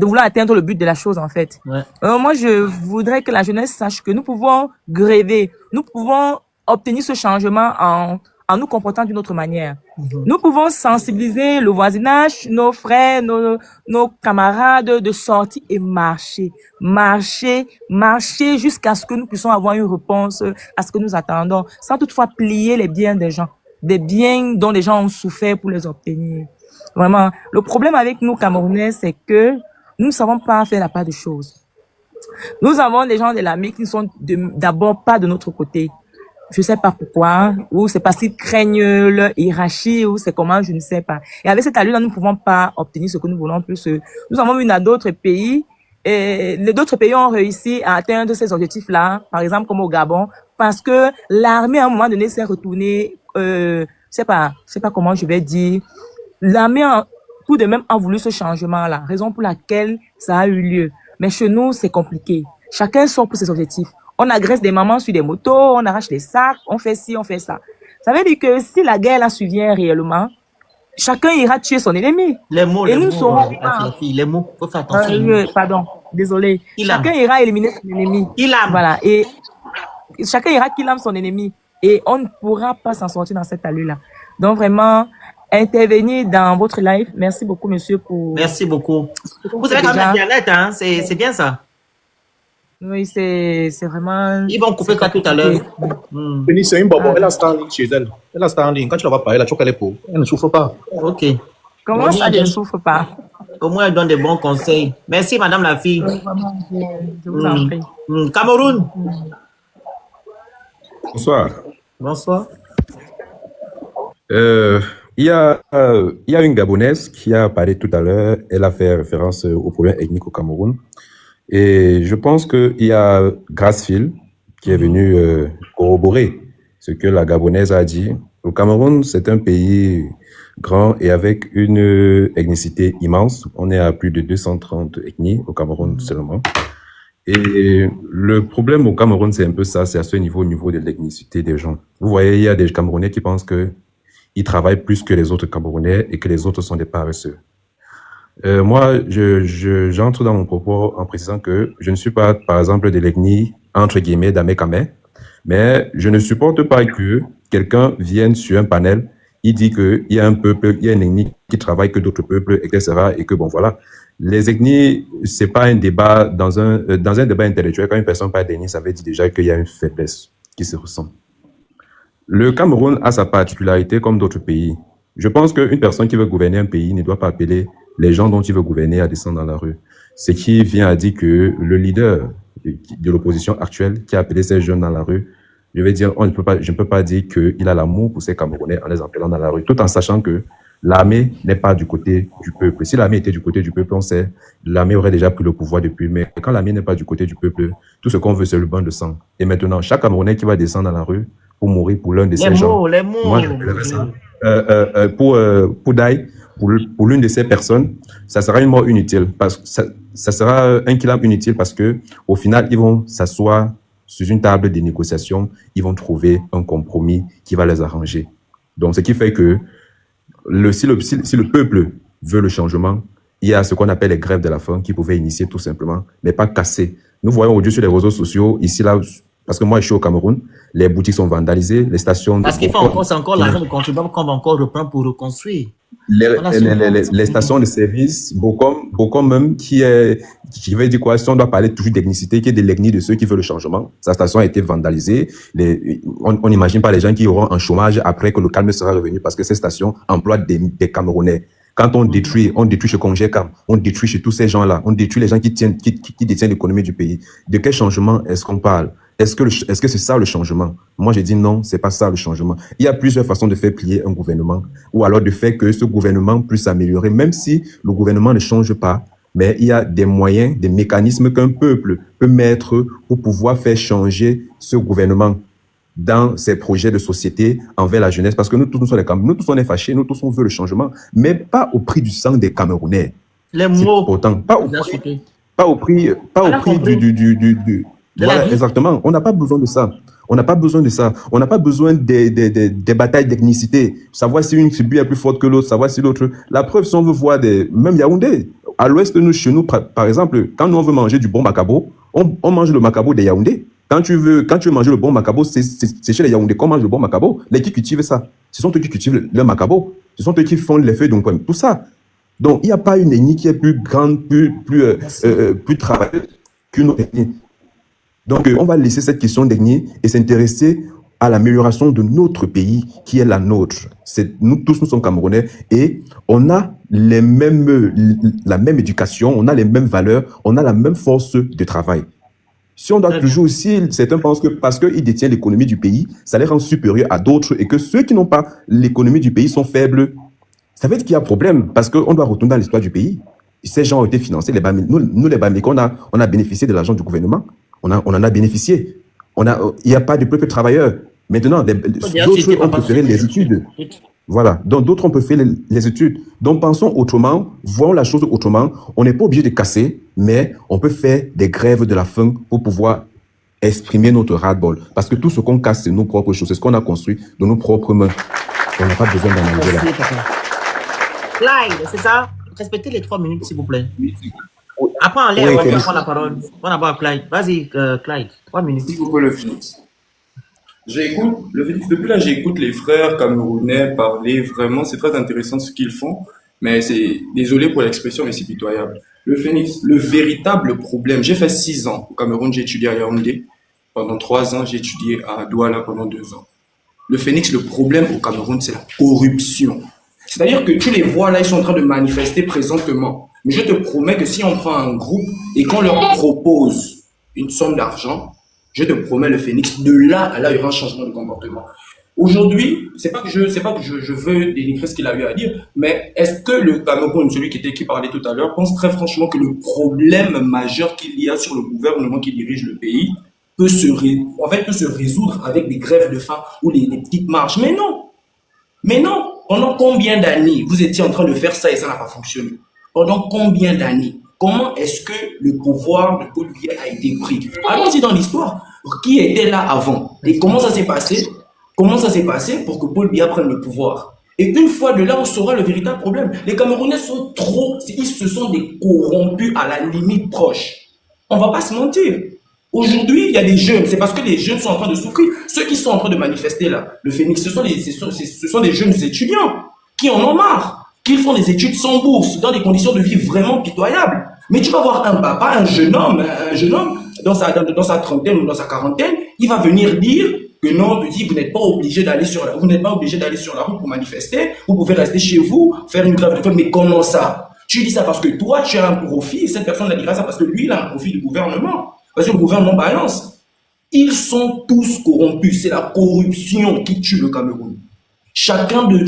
vouloir atteindre le but de la chose, en fait. Moi, je voudrais que la jeunesse sache que nous pouvons gréver, nous pouvons obtenir ce changement en nous comportant d'une autre manière. Nous pouvons sensibiliser le voisinage, nos frères, nos camarades de sortir et marcher jusqu'à ce que nous puissions avoir une réponse à ce que nous attendons, sans toutefois plier les biens des gens, des biens dont les gens ont souffert pour les obtenir. Vraiment, le problème avec nous Camerounais, c'est que nous ne savons pas faire la part des choses. Nous avons des gens de l'armée qui ne sont d'abord pas de notre côté. Je sais pas pourquoi, ou c'est parce qu'ils craignent leur hiérarchie, ou c'est comment, je ne sais pas. Et avec cette allure-là, nous ne pouvons pas obtenir ce que nous voulons plus. Nous avons vu dans d'autres pays, et d'autres pays ont réussi à atteindre ces objectifs-là, par exemple comme au Gabon, parce que l'armée à un moment donné s'est retournée, je sais pas comment je vais dire, l'armée tout de même a voulu ce changement-là, raison pour laquelle ça a eu lieu. Mais chez nous, c'est compliqué. Chacun sort pour ses objectifs. On agresse des mamans sur des motos, on arrache les sacs, on fait ci, on fait ça. Ça veut dire que si la guerre là survient réellement, chacun ira tuer son ennemi. Les mots, et nous saurons les mots, faut faire attention. Pardon, désolé. Chacun ira éliminer son ennemi. Voilà. Et chacun ira killer son ennemi. Et on ne pourra pas s'en sortir dans cette allure-là. Donc vraiment, intervenir dans votre live. Merci beaucoup, monsieur, pour... Merci beaucoup. Vous avez quand même Internet, hein? C'est bien ça. Oui, c'est vraiment... Ils vont couper ça tout à l'heure. Denis, c'est une bonbonne. Elle a ça en ligne chez elle. Elle a ça en ligne. Quand tu la vas parler, la choc, elle est pour. Elle ne souffre pas. Ok. Comment ça, elle ne souffre pas? Au moins, elle donne des bons conseils. Merci, madame la fille. Je vous en prie. Cameroun. Bonsoir. Bonsoir. Il y a une Gabonaise qui a parlé tout à l'heure. Elle a fait référence aux problèmes ethniques au Cameroun. Et je pense qu'il y a Gracefield qui est venu corroborer ce que la Gabonaise a dit. Le Cameroun, c'est un pays grand et avec une ethnicité immense. On est à plus de 230 ethnies au Cameroun seulement. Et le problème au Cameroun, c'est un peu ça, c'est à ce niveau, au niveau de l'ethnicité des gens. Vous voyez, il y a des Camerounais qui pensent qu'ils travaillent plus que les autres Camerounais et que les autres sont des paresseux. Moi, j'entre dans mon propos en précisant que je ne suis pas, par exemple, de l'ethnie, entre guillemets, d'Amé-Kamé, mais je ne supporte pas que quelqu'un vienne sur un panel, il dit qu'il y a un peuple, il y a une ethnie qui travaille que d'autres peuples, etc., et que bon, voilà. Les ethnies, c'est pas un débat, dans un débat intellectuel, quand une personne parle d'ethnie, ça veut dire déjà qu'il y a une faiblesse qui se ressent. Le Cameroun a sa particularité comme d'autres pays. Je pense qu'une personne qui veut gouverner un pays ne doit pas appeler les gens dont il veut gouverner à descendre dans la rue. Ce qui vient à dire que le leader de l'opposition actuelle qui a appelé ces jeunes dans la rue, je vais dire, je ne peux pas dire qu'il a l'amour pour ces Camerounais en les appelant dans la rue, tout en sachant que l'armée n'est pas du côté du peuple. Si l'armée était du côté du peuple, on sait, l'armée aurait déjà pris le pouvoir depuis, mais quand l'armée n'est pas du côté du peuple, tout ce qu'on veut, c'est le bain de sang. Et maintenant, chaque Camerounais qui va descendre dans la rue pour mourir pour l'un de ces gens, moi, j'appellerais ça, pour Daï, pour l'une de ces personnes, ça sera une mort inutile, parce que ça sera un kill inutile parce que, au final, ils vont s'asseoir sur une table de négociation, ils vont trouver un compromis qui va les arranger. Donc, ce qui fait que si le peuple veut le changement, il y a ce qu'on appelle les grèves de la faim qui pouvaient initier tout simplement, mais pas casser. Nous voyons aujourd'hui sur les réseaux sociaux, ici, là, parce que moi, je suis au Cameroun, les boutiques sont vandalisées, les stations... Parce qu'il faut encore, c'est encore l'argent de contribuable qu'on va encore reprendre pour reconstruire. Les stations de service, beaucoup même qui veut dire quoi, si on doit parler toujours d'ethnicité, qui est de l'ethnie de ceux qui veulent le changement, sa station a été vandalisée. On n'imagine pas les gens qui auront un chômage après que le calme sera revenu parce que ces stations emploient des Camerounais. Quand on détruit chez Congécam, on détruit chez tous ces gens-là, on détruit les gens qui détiennent l'économie du pays. De quel changement est-ce qu'on parle? Est-ce que c'est ça le changement? Moi, j'ai dit non, c'est pas ça le changement. Il y a plusieurs façons de faire plier un gouvernement, ou alors de faire que ce gouvernement puisse s'améliorer, même si le gouvernement ne change pas. Mais il y a des moyens, des mécanismes qu'un peuple peut mettre pour pouvoir faire changer ce gouvernement dans ses projets de société envers la jeunesse. Parce que nous tous, nous tous on est fâchés, nous tous on veut le changement, mais pas au prix du sang des Camerounais. Les mots. Autant, pas au prix du voilà, exactement. On n'a pas besoin de ça. On n'a pas besoin de ça. On n'a pas besoin des batailles d'ethnicité. Savoir si une tribu est plus forte que l'autre, savoir si l'autre... La preuve, si on veut voir même Yaoundé, à l'ouest de nous, chez nous, par exemple, quand nous on veut manger du bon macabo, on mange le macabo des Yaoundé. Quand tu veux manger le bon macabo, c'est chez les Yaoundé qu'on mange le bon macabo. Les qui cultivent ça, ce sont eux qui cultivent le macabo. Ce sont eux qui font les feuilles d'un tout ça. Donc, il n'y a pas une ethnie qui est plus grande, plus travailleuse qu'une autre ethnie. Donc, on va laisser cette question d'ethnie et s'intéresser à l'amélioration de notre pays, qui est la nôtre. Nous tous, nous sommes Camerounais et on a la même éducation, on a les mêmes valeurs, on a la même force de travail. Si on doit toujours aussi, certains pensent que parce qu'ils détiennent l'économie du pays, ça les rend supérieurs à d'autres et que ceux qui n'ont pas l'économie du pays sont faibles, ça veut dire qu'il y a un problème parce qu'on doit retourner dans l'histoire du pays. ces gens ont été financés. Nous, les Bamileke, on a bénéficié de l'argent du gouvernement. On en a bénéficié. Il n'y a pas de peuple travailleur. Maintenant, d'autres ont préféré les études. Voilà. Donc, d'autres ont préféré les études. Donc, pensons autrement, voyons la chose autrement. On n'est pas obligé de casser, mais on peut faire des grèves de la faim pour pouvoir exprimer notre ras-le-bol. Parce que tout ce qu'on casse, c'est nos propres choses. C'est ce qu'on a construit de nos propres mains. On n'a pas besoin d'analyser là. Clyde, c'est ça? Respectez les 3 minutes, s'il vous plaît. Après, on l'air, on va prendre la parole. On va d'abord Clyde. Vas-y, Clyde, 3 minutes. S'il vous plaît, le Phoenix. Depuis là, j'écoute les frères camerounais parler. Vraiment, c'est très intéressant ce qu'ils font. Mais désolé pour l'expression, mais c'est pitoyable. Le Phoenix, le véritable problème, j'ai fait 6 ans au Cameroun, j'ai étudié à Yaoundé. Pendant 3 ans, j'ai étudié à Douala pendant 2 ans. Le Phoenix, le problème au Cameroun, c'est la corruption. C'est-à-dire que tu les vois là, ils sont en train de manifester présentement. Mais je te promets que si on prend un groupe et qu'on leur propose une somme d'argent, je te promets, le Phoenix, de là à là, il y aura un changement de comportement. Aujourd'hui, c'est pas que je veux dénigrer ce qu'il a eu à dire, mais est-ce que le Cameroun, celui qui parlait tout à l'heure, pense très franchement que le problème majeur qu'il y a sur le gouvernement qui dirige le pays peut se résoudre avec des grèves de faim ou les petites marches? Mais non! Mais non! Pendant combien d'années vous étiez en train de faire ça et ça n'a pas fonctionné? Pendant combien d'années? Comment est-ce que le pouvoir de Paul Biya a été pris? Allons-y dans l'histoire. Qui était là avant? Et comment ça s'est passé? Comment ça s'est passé pour que Paul Biya prenne le pouvoir? Et une fois de là, on saura le véritable problème. Les Camerounais sont ils se sont des corrompus à la limite proche. On va pas se mentir. Aujourd'hui, il y a des jeunes, c'est parce que les jeunes sont en train de souffrir. Ceux qui sont en train de manifester là, le Phoenix, ce sont des jeunes étudiants qui en ont marre, qui font des études sans bourse, dans des conditions de vie vraiment pitoyables. Mais tu vas voir un papa, un jeune homme dans sa trentaine ou dans sa quarantaine, il va venir dire que non, petit, vous n'êtes pas obligé d'aller sur la route pour manifester, vous pouvez rester chez vous, faire une grève de faim. Mais comment ça? Tu dis ça parce que toi, tu as un profit, cette personne a dit ça parce que lui, il a un profit du gouvernement. Parce que le gouvernement balance. Ils sont tous corrompus. C'est la corruption qui tue le Cameroun. Chacun d'eux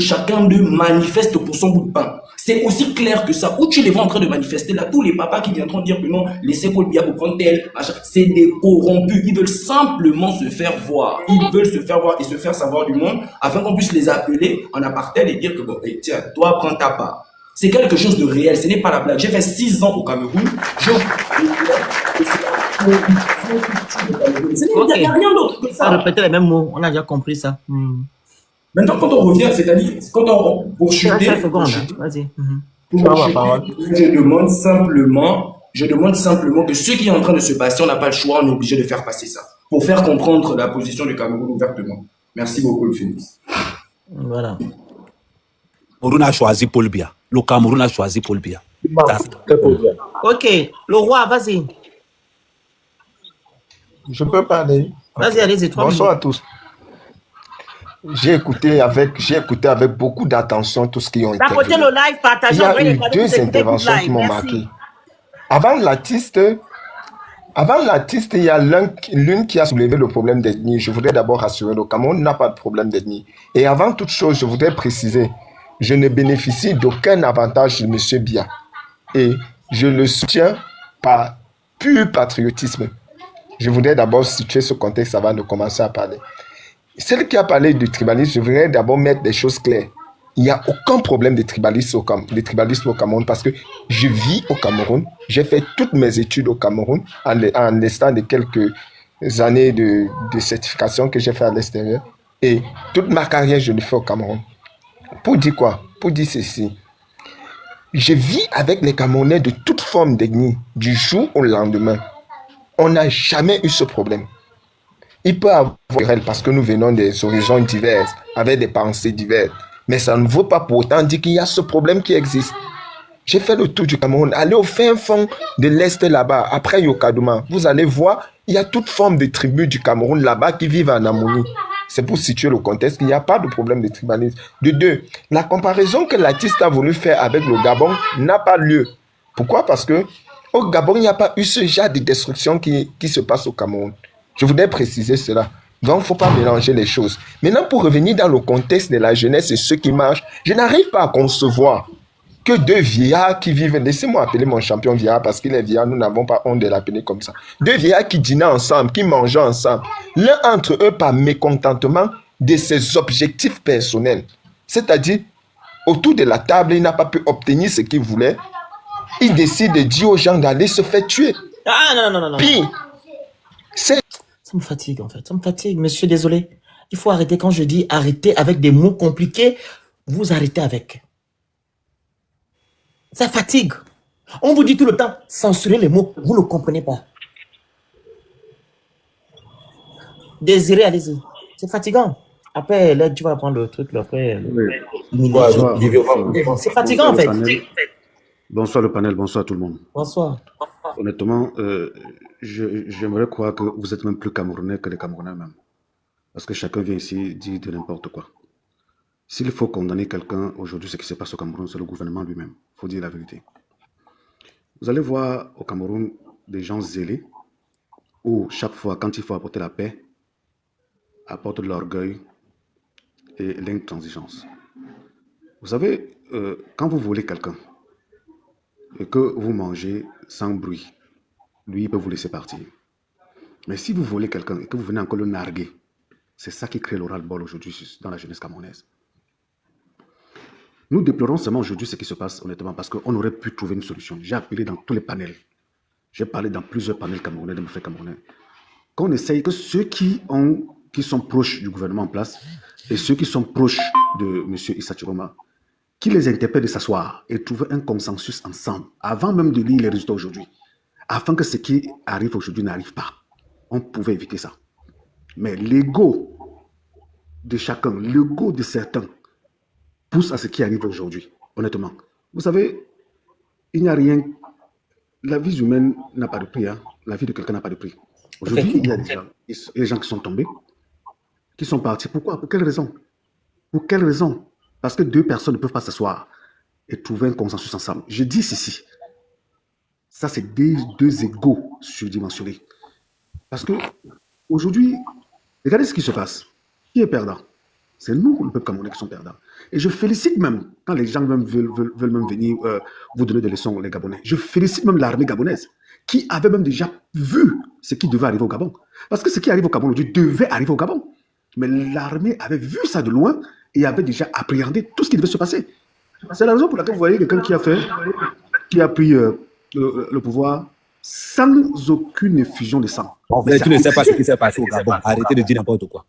manifeste pour son bout de pain. C'est aussi clair que ça. Où tu les vois en train de manifester là, tous les papas qui viendront dire que non, laissez Paul Biya pour prendre tel, c'est des corrompus. Ils veulent simplement se faire voir. Ils veulent se faire voir et se faire savoir du monde afin qu'on puisse les appeler en apartheid et dire que bon, hey, tiens, toi, prends ta part. C'est quelque chose de réel. Ce n'est pas la blague. J'ai fait 6 ans au Cameroun. Il n'y a rien d'autre que ça. Répétez les mêmes mots, on a déjà compris ça. Maintenant, quand on revient, c'est-à-dire, pour chuter, vas-y. je demande simplement que ce qui est en train de se passer, on n'a pas le choix, on est obligé de faire passer ça, pour faire comprendre la position du Cameroun ouvertement. Merci beaucoup, le Phoenix. Voilà. Le Cameroun a choisi Paul Biya. Le Cameroun a choisi Paul Biya. Ok, le roi, vas-y. Je peux parler? Vas-y, allez-y, 3 minutes. Bonsoir à tous. J'ai écouté avec beaucoup d'attention tout ce qui ont été dit. Tapotez le live, partagez. Il y a eu 2 interventions qui m'ont marqué. Avant l'artiste, il y a l'une qui a soulevé le problème d'ethnie. Je voudrais d'abord rassurer, le Cameroun n'a pas de problème d'ethnie. Et avant toute chose, je voudrais préciser, je ne bénéficie d'aucun avantage de M. Biya. Et je le soutiens par pur patriotisme. Je voudrais d'abord situer ce contexte avant de commencer à parler. Celle qui a parlé du tribalisme, je voudrais d'abord mettre des choses claires. Il n'y a aucun problème de tribalisme au Cameroun parce que je vis au Cameroun. J'ai fait toutes mes études au Cameroun en l'estant de quelques années de certification que j'ai fait à l'extérieur. Et toute ma carrière, je l'ai fait au Cameroun. Pour dire quoi? Pour dire ceci. Je vis avec les Camerounais de toute forme d'ethnie, du jour au lendemain. On n'a jamais eu ce problème. Il peut y avoir parce que nous venons des horizons divers, avec des pensées diverses. Mais ça ne veut pas pour autant dire qu'il y a ce problème qui existe. J'ai fait le tour du Cameroun, allez au fin fond de l'Est là-bas, après Yokadouma. Vous allez voir, il y a toute forme de tribus du Cameroun là-bas qui vivent en harmonie. C'est pour situer le contexte qu'il n'y a pas de problème de tribalisme. De deux, la comparaison que l'artiste a voulu faire avec le Gabon n'a pas lieu. Pourquoi? Parce que au Gabon, il n'y a pas eu ce genre de destruction qui se passe au Cameroun. Je voudrais préciser cela. Donc, il ne faut pas mélanger les choses. Maintenant, pour revenir dans le contexte de la jeunesse et ceux qui marchent, je n'arrive pas à concevoir que deux vieillards qui vivent, laissez-moi appeler mon champion vieillard parce qu'il est vieillard, nous n'avons pas honte de l'appeler comme ça. Deux vieillards qui dînaient ensemble, qui mangeaient ensemble, l'un entre eux par mécontentement de ses objectifs personnels. C'est-à-dire, autour de la table, il n'a pas pu obtenir ce qu'il voulait. Il décide de dire aux gens d'aller se faire tuer. Ah non. Puis, c'est... Ça me fatigue en fait, ça me fatigue, monsieur, désolé. Il faut arrêter quand je dis arrêter avec des mots compliqués, vous arrêtez avec. Ça fatigue. On vous dit tout le temps, censurez les mots, vous ne comprenez pas. Désirez, allez-y. C'est fatigant. Après, là, tu vas prendre le truc, là, après. C'est fatigant, en fait. Bonsoir le panel, bonsoir tout le monde. Bonsoir. Honnêtement, j'aimerais croire que vous êtes même plus Camerounais que les Camerounais même. Parce que chacun vient ici dire de n'importe quoi. S'il faut condamner quelqu'un aujourd'hui, ce qui se passe au Cameroun, c'est le gouvernement lui-même. Il faut dire la vérité. Vous allez voir au Cameroun des gens zélés où chaque fois, quand il faut apporter la paix, apportent de l'orgueil et l'intransigeance. Vous savez, quand vous volez quelqu'un et que vous mangez sans bruit, lui, il peut vous laisser partir. Mais si vous volez quelqu'un et que vous venez encore le narguer, c'est ça qui crée le ras-le-bol aujourd'hui dans la jeunesse camerounaise. Nous déplorons seulement aujourd'hui ce qui se passe, honnêtement, parce qu'on aurait pu trouver une solution. J'ai appelé dans tous les panels. J'ai parlé dans plusieurs panels camerounais, de mes frères camerounais. Qu'on essaye que ceux qui sont proches du gouvernement en place et ceux qui sont proches de M. Issa Chiroma, qui les interpellent de s'asseoir et trouver un consensus ensemble, avant même de lire les résultats aujourd'hui, afin que ce qui arrive aujourd'hui n'arrive pas. On pouvait éviter ça. Mais l'ego de chacun, l'ego de certains, pousse à ce qui arrive aujourd'hui, honnêtement. Vous savez, il n'y a rien. La vie humaine n'a pas de prix. Hein. La vie de quelqu'un n'a pas de prix. Aujourd'hui, il y a des gens qui sont tombés, qui sont partis. Pourquoi? Pour quelle raison? Pour quelle raison? Parce que deux personnes ne peuvent pas s'asseoir et trouver un consensus ensemble. Je dis ceci. Ça, c'est deux égos surdimensionnés. Parce que aujourd'hui, regardez ce qui se passe. Qui est perdant? C'est nous, le peuple camerounais, qui sommes perdants. Et je félicite même, quand les gens même veulent même venir vous donner des leçons, les Gabonais, je félicite même l'armée gabonaise, qui avait même déjà vu ce qui devait arriver au Gabon. Parce que ce qui arrive au Gabon aujourd'hui devait arriver au Gabon. Mais l'armée avait vu ça de loin et avait déjà appréhendé tout ce qui devait se passer. C'est la raison pour laquelle vous voyez quelqu'un qui a pris le pouvoir sans aucune effusion de sang. En fait, tu ne sais pas ce qui s'est passé au Gabon. Arrêtez de dire n'importe quoi.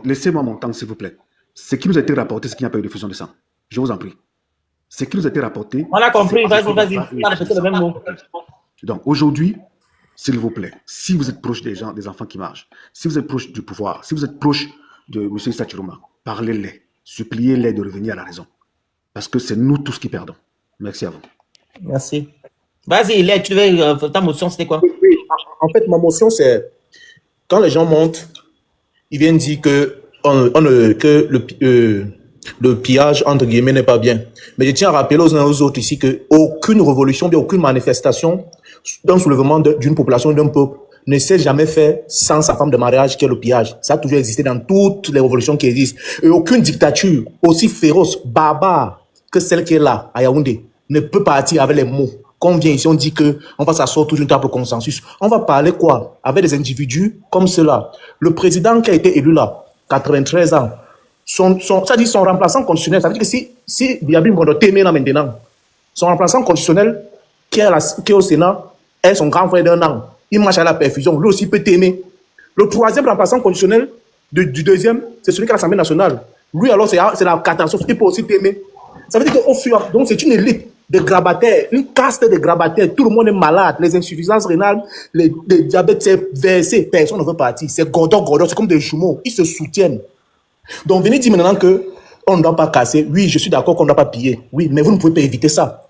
Laissez-moi mon temps, s'il vous plaît. Ce qui nous a été rapporté, c'est qu'il n'y a pas eu de fusion de sang. Je vous en prie. Ce qui nous a été rapporté... On a compris, vas-y. On va répéter le même mot. Donc, aujourd'hui, s'il vous plaît, si vous êtes proche des gens, des enfants qui marchent, si vous êtes proche du pouvoir, si vous êtes proche de M. Issa Chiroma, parlez-les, suppliez-les de revenir à la raison. Parce que c'est nous tous qui perdons. Merci à vous. Merci. Vas-y, Lé, tu devais... ta motion, c'était quoi? Oui, en fait, ma motion, c'est... Quand les gens montent, ils viennent dire que le pillage, entre guillemets, n'est pas bien. Mais je tiens à rappeler aux uns et aux autres ici qu'aucune révolution, bien aucune manifestation d'un soulèvement d'une population, d'un peuple, ne s'est jamais fait sans sa forme de mariage qui est le pillage. Ça a toujours existé dans toutes les révolutions qui existent. Et aucune dictature aussi féroce, barbare que celle qui est là, à Yaoundé, ne peut partir avec les mots. Quand on vient ici, on dit qu'on va s'asseoir toujours une table de consensus. On va parler quoi? Avec des individus comme cela. Le président qui a été élu là, 93 ans, ça dit son remplaçant constitutionnel. Ça veut dire que si Biabi Mbondo Témé là maintenant, son remplaçant constitutionnel qui est au Sénat est son grand frère d'un an. Il marche à la perfusion. Lui aussi peut t'aimer. Le troisième remplaçant constitutionnel du deuxième, c'est celui qui est à l'Assemblée nationale. Lui alors, c'est la catastrophe. Il peut aussi t'aimer. Ça veut dire qu'au fur, donc c'est une élite de grabataires, une caste de grabataires. Tout le monde est malade. Les insuffisances rénales, les diabètes, c'est versé. Personne ne veut partir. C'est Godon. C'est comme des jumeaux. Ils se soutiennent. Donc, venez dire maintenant qu'on ne doit pas casser. Oui, je suis d'accord qu'on ne doit pas piller. Oui, mais vous ne pouvez pas éviter ça.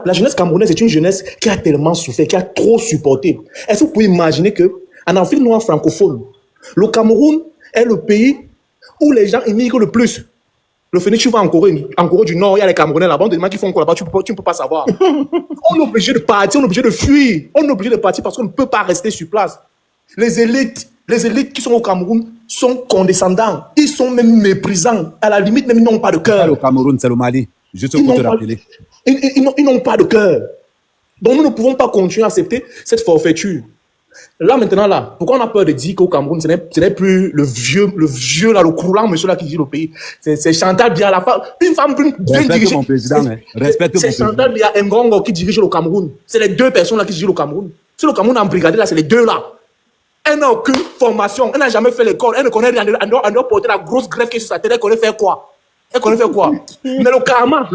La jeunesse camerounaise est une jeunesse qui a tellement souffert, qui a trop supporté. Est-ce que vous pouvez imaginer qu'en Afrique noire francophone, le Cameroun est le pays où les gens immigrent le plus? Le Phénix, tu vas en Corée du Nord, il y a les Camerounais là-bas, on te demande qu'ils font quoi là-bas, tu ne peux pas savoir. On est obligé de partir, on est obligé de fuir. On est obligé de partir parce qu'on ne peut pas rester sur place. Les élites qui sont au Cameroun sont condescendants. Ils sont même méprisants. À la limite, même ils n'ont pas de cœur. Le Cameroun, c'est le Mali. Juste Ils pour te n'ont pas, rappeler. ils n'ont pas de cœur. Donc nous ne pouvons pas continuer à accepter cette forfaiture. Là maintenant là, pourquoi on a peur de dire qu'au Cameroun ce n'est plus le vieux là, le croulant monsieur là qui dirige le pays. C'est Chantal Biya, la femme, une femme bien Respecte dirigée. mon président. Hein. Respecte mon C'est président. Chantal Biya Ngongo qui dirige le Cameroun. C'est les deux personnes là qui dirigent le Cameroun. Si le Cameroun a embrigadé là, c'est les deux là. Elle n'a aucune formation, elle n'a jamais fait l'école, elle ne connaît rien, elle doit porter la grosse greffe qui est sur sa tête, elle connaît faire quoi? Elle connaît faire quoi? Mais le karma,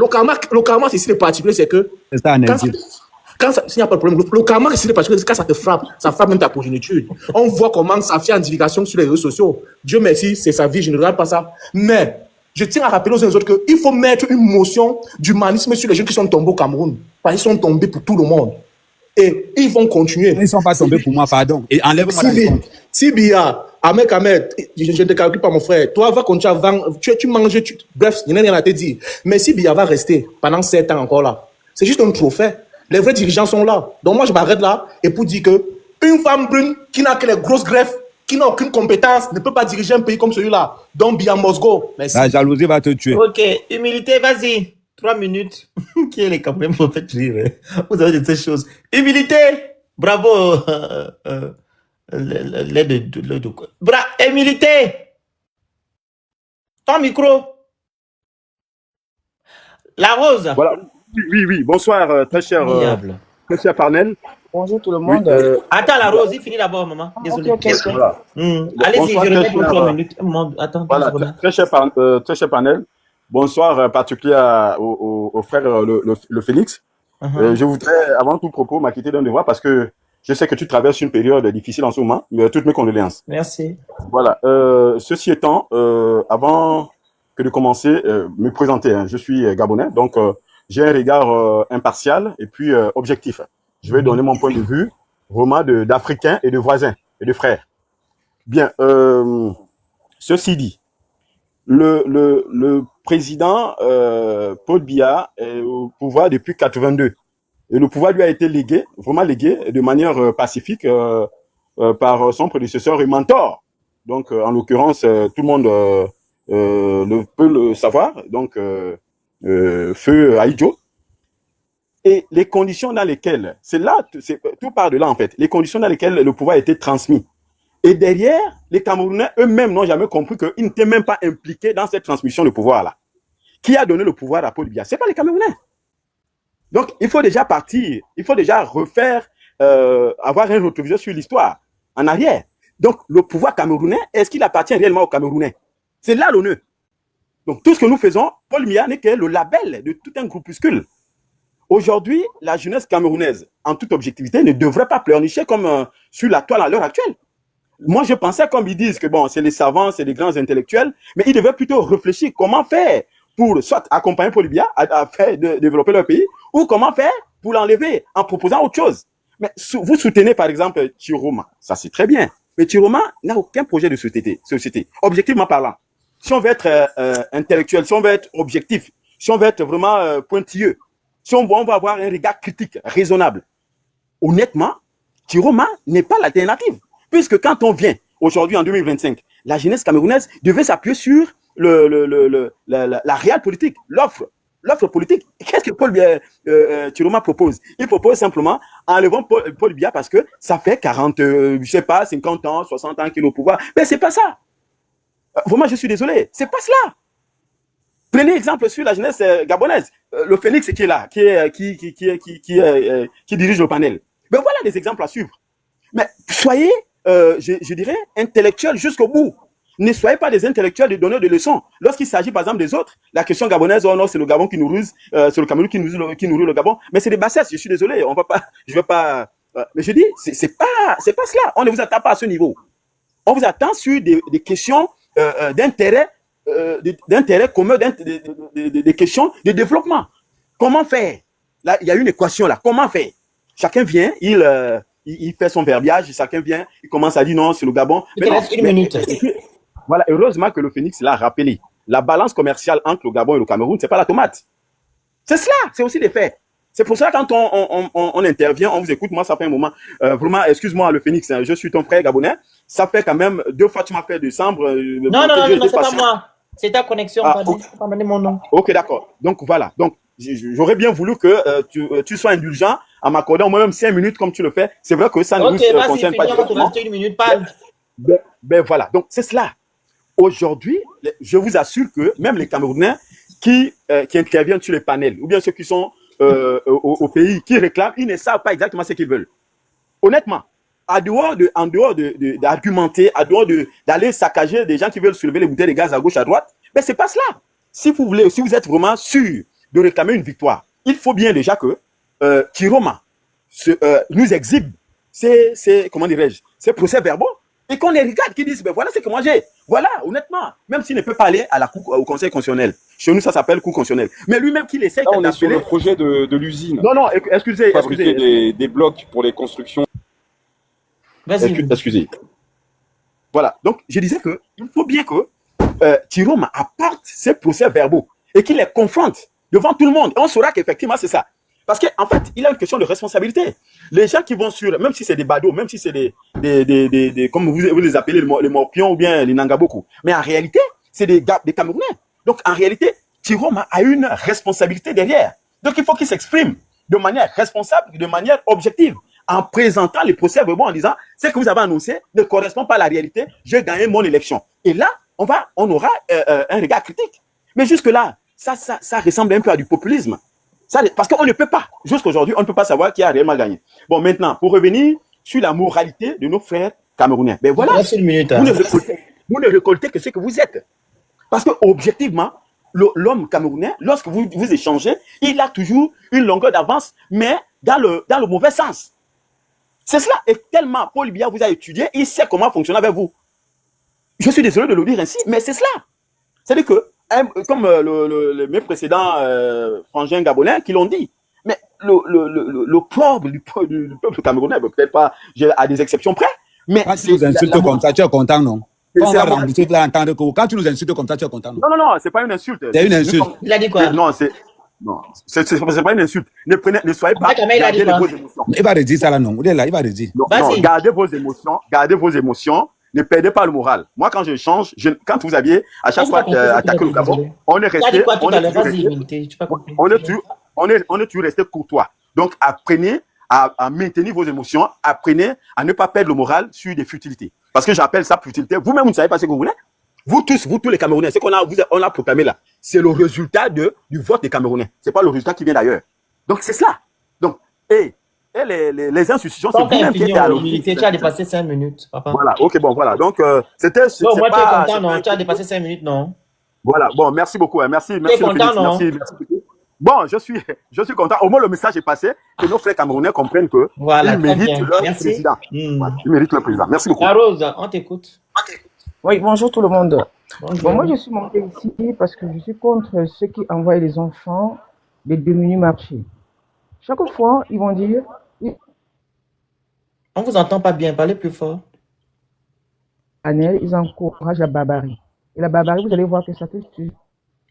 c'est ici le particulier, c'est que C'est ça, s'il n'y a pas de problème, le karma, c'est le particulier, quand ça te frappe, ça frappe même ta progéniture. On voit comment ça fait en divulgation sur les réseaux sociaux. Dieu merci, c'est sa vie, je ne regarde pas ça. Mais je tiens à rappeler aux uns et aux autres qu'il faut mettre une motion d'humanisme sur les jeunes qui sont tombés au Cameroun. Parce qu'ils sont tombés pour tout le monde. Et ils vont continuer. Ils ne sont pas tombés pour moi, pardon. Et enlève-moi la réponse. Si Biya, Ahmed, je ne te calcule pas mon frère. Toi, va continuer à vendre, tu manges, bref, il n'y a rien à te dire. Mais si Biya va rester pendant 7 ans encore là, c'est juste un trophée. Les vrais dirigeants sont là. Donc moi, je m'arrête là et pour dire que une femme brune qui n'a que les grosses greffes, qui n'a aucune compétence, ne peut pas diriger un pays comme celui-là. Donc Biya must go. Merci. La jalousie va te tuer. Ok, humilité, vas-y. 3 minutes. Qui est les Camerounais pour faire rire? Vous avez de ces choses. Humilité. Bravo. Humilité. Ton micro. La rose. Voilà. Oui. Bonsoir, très cher panel. Bonjour tout le Oui, monde. Attends, la rose, il finit d'abord, maman. Désolé. Ok. voilà. Allez-y, je Bonsoir, remets très pour cher, 3 minutes. Attends, voilà, très cher panel. Bonsoir particulier au frère le Félix. Je voudrais, avant tout propos, m'acquitter d'un devoir parce que je sais que tu traverses une période difficile en ce moment. Toutes mes condoléances. Merci. Voilà. Ceci étant, avant que de commencer, me présenter. Hein, je suis Gabonais, donc j'ai un regard impartial et puis objectif. Je vais donner mon point de vue, vraiment d'Africains et de voisins et de frères. Bien. Ceci dit, le président Paul Biya est au pouvoir depuis 82. Et le pouvoir lui a été légué, vraiment légué, de manière pacifique par son prédécesseur et mentor. Donc, en l'occurrence, tout le monde peut le savoir, donc Feu Aïdjo. Et les conditions dans lesquelles, tout part de là en fait, les conditions dans lesquelles le pouvoir a été transmis. Et derrière, les Camerounais eux-mêmes n'ont jamais compris qu'ils n'étaient même pas impliqués dans cette transmission de pouvoir-là. Qui a donné le pouvoir à Paul Biya? Ce n'est pas les Camerounais. Donc, il faut déjà partir, il faut déjà refaire, avoir un rétroviseur sur l'histoire, en arrière. Donc, le pouvoir camerounais, est-ce qu'il appartient réellement aux Camerounais? C'est là l'honneur. Donc, tout ce que nous faisons, Paul Biya n'est que le label de tout un groupuscule. Aujourd'hui, la jeunesse camerounaise, en toute objectivité, ne devrait pas pleurnicher comme sur la toile à l'heure actuelle. Moi, je pensais, comme ils disent, que bon, c'est les savants, c'est les grands intellectuels, mais ils devaient plutôt réfléchir comment faire pour soit accompagner Paul Biya à faire développer leur pays, ou comment faire pour l'enlever en proposant autre chose. Mais vous soutenez par exemple Chiroma, ça c'est très bien, mais Chiroma n'a aucun projet de société, objectivement parlant. Si on veut être intellectuel, si on veut être objectif, si on veut être vraiment pointilleux, si on va avoir un regard critique, raisonnable, honnêtement, Chiroma n'est pas l'alternative. Puisque quand on vient aujourd'hui en 2025, la jeunesse camerounaise devait s'appuyer sur la réelle politique, l'offre politique. Qu'est-ce que Paul Chiroma propose? Il propose simplement enlevant Paul Biya parce que ça fait 40, je sais pas, 50 ans, 60 ans qu'il est au pouvoir. Mais c'est pas ça. Vraiment, je suis désolé. C'est pas cela. Prenez exemple sur la jeunesse gabonaise. Le Félix qui est là, qui dirige le panel. Ben voilà des exemples à suivre. Mais soyez, je dirais, intellectuels jusqu'au bout. Ne soyez pas des intellectuels de donneurs de leçons. Lorsqu'il s'agit, par exemple, des autres, la question gabonaise, oh non, c'est le Gabon qui nous ruse, c'est le Cameroun qui nourrit le Gabon. Mais c'est des bassesses, je suis désolé, je vais pas, mais je dis, c'est pas cela. On ne vous attend pas à ce niveau. On vous attend sur des questions d'intérêt commun, des questions de développement. Comment faire? Là, il y a une équation là. Comment faire? Chacun vient, il fait son verbiage, chacun vient, il commence à dire non, c'est le Gabon. Il te reste une minute. Voilà, heureusement que le Phénix l'a rappelé. La balance commerciale entre le Gabon et le Cameroun, c'est pas la tomate. C'est cela, c'est aussi des faits. C'est pour ça quand on intervient, on vous écoute, moi ça fait un moment, vraiment, excuse-moi le Phénix, hein, je suis ton frère gabonais, ça fait quand même 2 fois tu m'as fait décembre. Non, c'est pas moi. C'est ta connexion, Ah, pardon. ok, Pas donner mon nom. ok, d'accord. Donc voilà. Donc j'aurais bien voulu que tu sois indulgent en m'accordant au moins même 5 minutes comme tu le fais. C'est vrai que ça ne Ok, nous vas-y, concerne pas finis, on va te directement. rester 1 minute, parle. Ben voilà. Donc c'est cela. Aujourd'hui, je vous assure que même les Camerounais qui interviennent sur les panels, ou bien ceux qui sont au pays, qui réclament, ils ne savent pas exactement ce qu'ils veulent. Honnêtement, en dehors d'argumenter, en dehors d'aller saccager des gens qui veulent soulever les bouteilles de gaz à gauche, à droite, mais c'est pas cela. Si vous voulez, si vous êtes vraiment sûr de réclamer une victoire, il faut bien déjà que Kiroma nous exhibe comment dirais-je, ces procès-verbaux et qu'on les regarde, qui disent, ben voilà ce que moi j'ai. Voilà, honnêtement, même s'il ne peut pas aller à la cour, au conseil constitutionnel. Chez nous, ça s'appelle cour constitutionnelle. Mais lui-même qu'il essaie Là, on est sur d'appeler. le projet de l'usine. Non, non, excusez. Fabriquer des blocs pour les constructions. Vas-y. Excusez. Voilà. Donc, je disais que il faut bien que Tirome apporte ses procès-verbaux et qu'il les confronte devant tout le monde. Et on saura qu'effectivement, c'est ça. Parce qu'en fait, il a une question de responsabilité. Les gens qui vont sur, même si c'est des badauds, même si c'est comme vous les appelez, les morpions ou bien les nangaboku, mais en réalité, c'est des Camerounais. Donc, en réalité, Tirome a une responsabilité derrière. Donc, il faut qu'il s'exprime de manière responsable, de manière objective, en présentant les procès-verbaux en disant ce que vous avez annoncé ne correspond pas à la réalité, j'ai gagné mon élection. Et là, on aura un regard critique. Mais jusque-là, ça ressemble un peu à du populisme. Parce qu'on ne peut pas, jusqu'aujourd'hui, on ne peut pas savoir qui a réellement gagné. Bon, maintenant, pour revenir sur la moralité de nos frères camerounais, ben voilà, vous ne récoltez que ce que vous êtes. Parce que objectivement, l'homme camerounais, lorsque vous échangez, il a toujours une longueur d'avance, mais dans le mauvais sens. C'est cela. Et tellement Paul Biya vous a étudié, il sait comment fonctionner avec vous. Je suis désolé de le dire ainsi, mais c'est cela. C'est-à-dire que, comme mes précédents frangins gabonais qui l'ont dit, mais le propre du peuple camerounais, peut-être pas à des exceptions près, mais quand tu nous insultes comme ça, tu es content, non? On va rembourser, tu vas entendre que quand tu nous insultes comme ça, tu es content, non? Non, non, non, c'est pas une insulte. C'est une insulte. Il a dit quoi? Non, c'est pas une insulte. Ne soyez pas. Gardez vos émotions. Il va redire ça là, non? Il est là, il va redire. Non, gardez vos émotions. Ne perdez pas le moral. Moi, quand je change, quand vous aviez à chaque fois attaqué le Gabon, on est resté. On est toujours resté courtois. Donc, apprenez à maintenir vos émotions. Apprenez à ne pas perdre le moral sur des futilités. Parce que j'appelle ça futilité. Vous-même, vous ne savez pas ce que vous voulez. Vous tous les Camerounais, ce qu'on a proclamé là, c'est le résultat du vote des Camerounais. C'est pas le résultat qui vient d'ailleurs. Donc, c'est cela. Donc, les institutions, c'est vous-même qui êtes à l'origine. Tu as dépassé 5 minutes, papa. Voilà, ok, bon, voilà. Donc, c'était. Non, moi, tu es content, non? Tu as dépassé 5 minutes, non? Voilà, bon, merci beaucoup. Merci, tu es content, non? Merci beaucoup. Bon, je suis content. Au moins, le message est passé, que nos frères camerounais comprennent que ils méritent leur président. Voilà, ils méritent leur président. Merci beaucoup. La Rose, on t'écoute. Oui, bonjour tout le monde. Bonjour. Bon, moi, je suis montée ici parce que je suis contre ceux qui envoient les enfants des démunis marcher. Chaque fois, ils vont dire... On vous entend pas bien, parlez plus fort. Ils encouragent la barbarie. Et la barbarie, vous allez voir que ça peut tuer.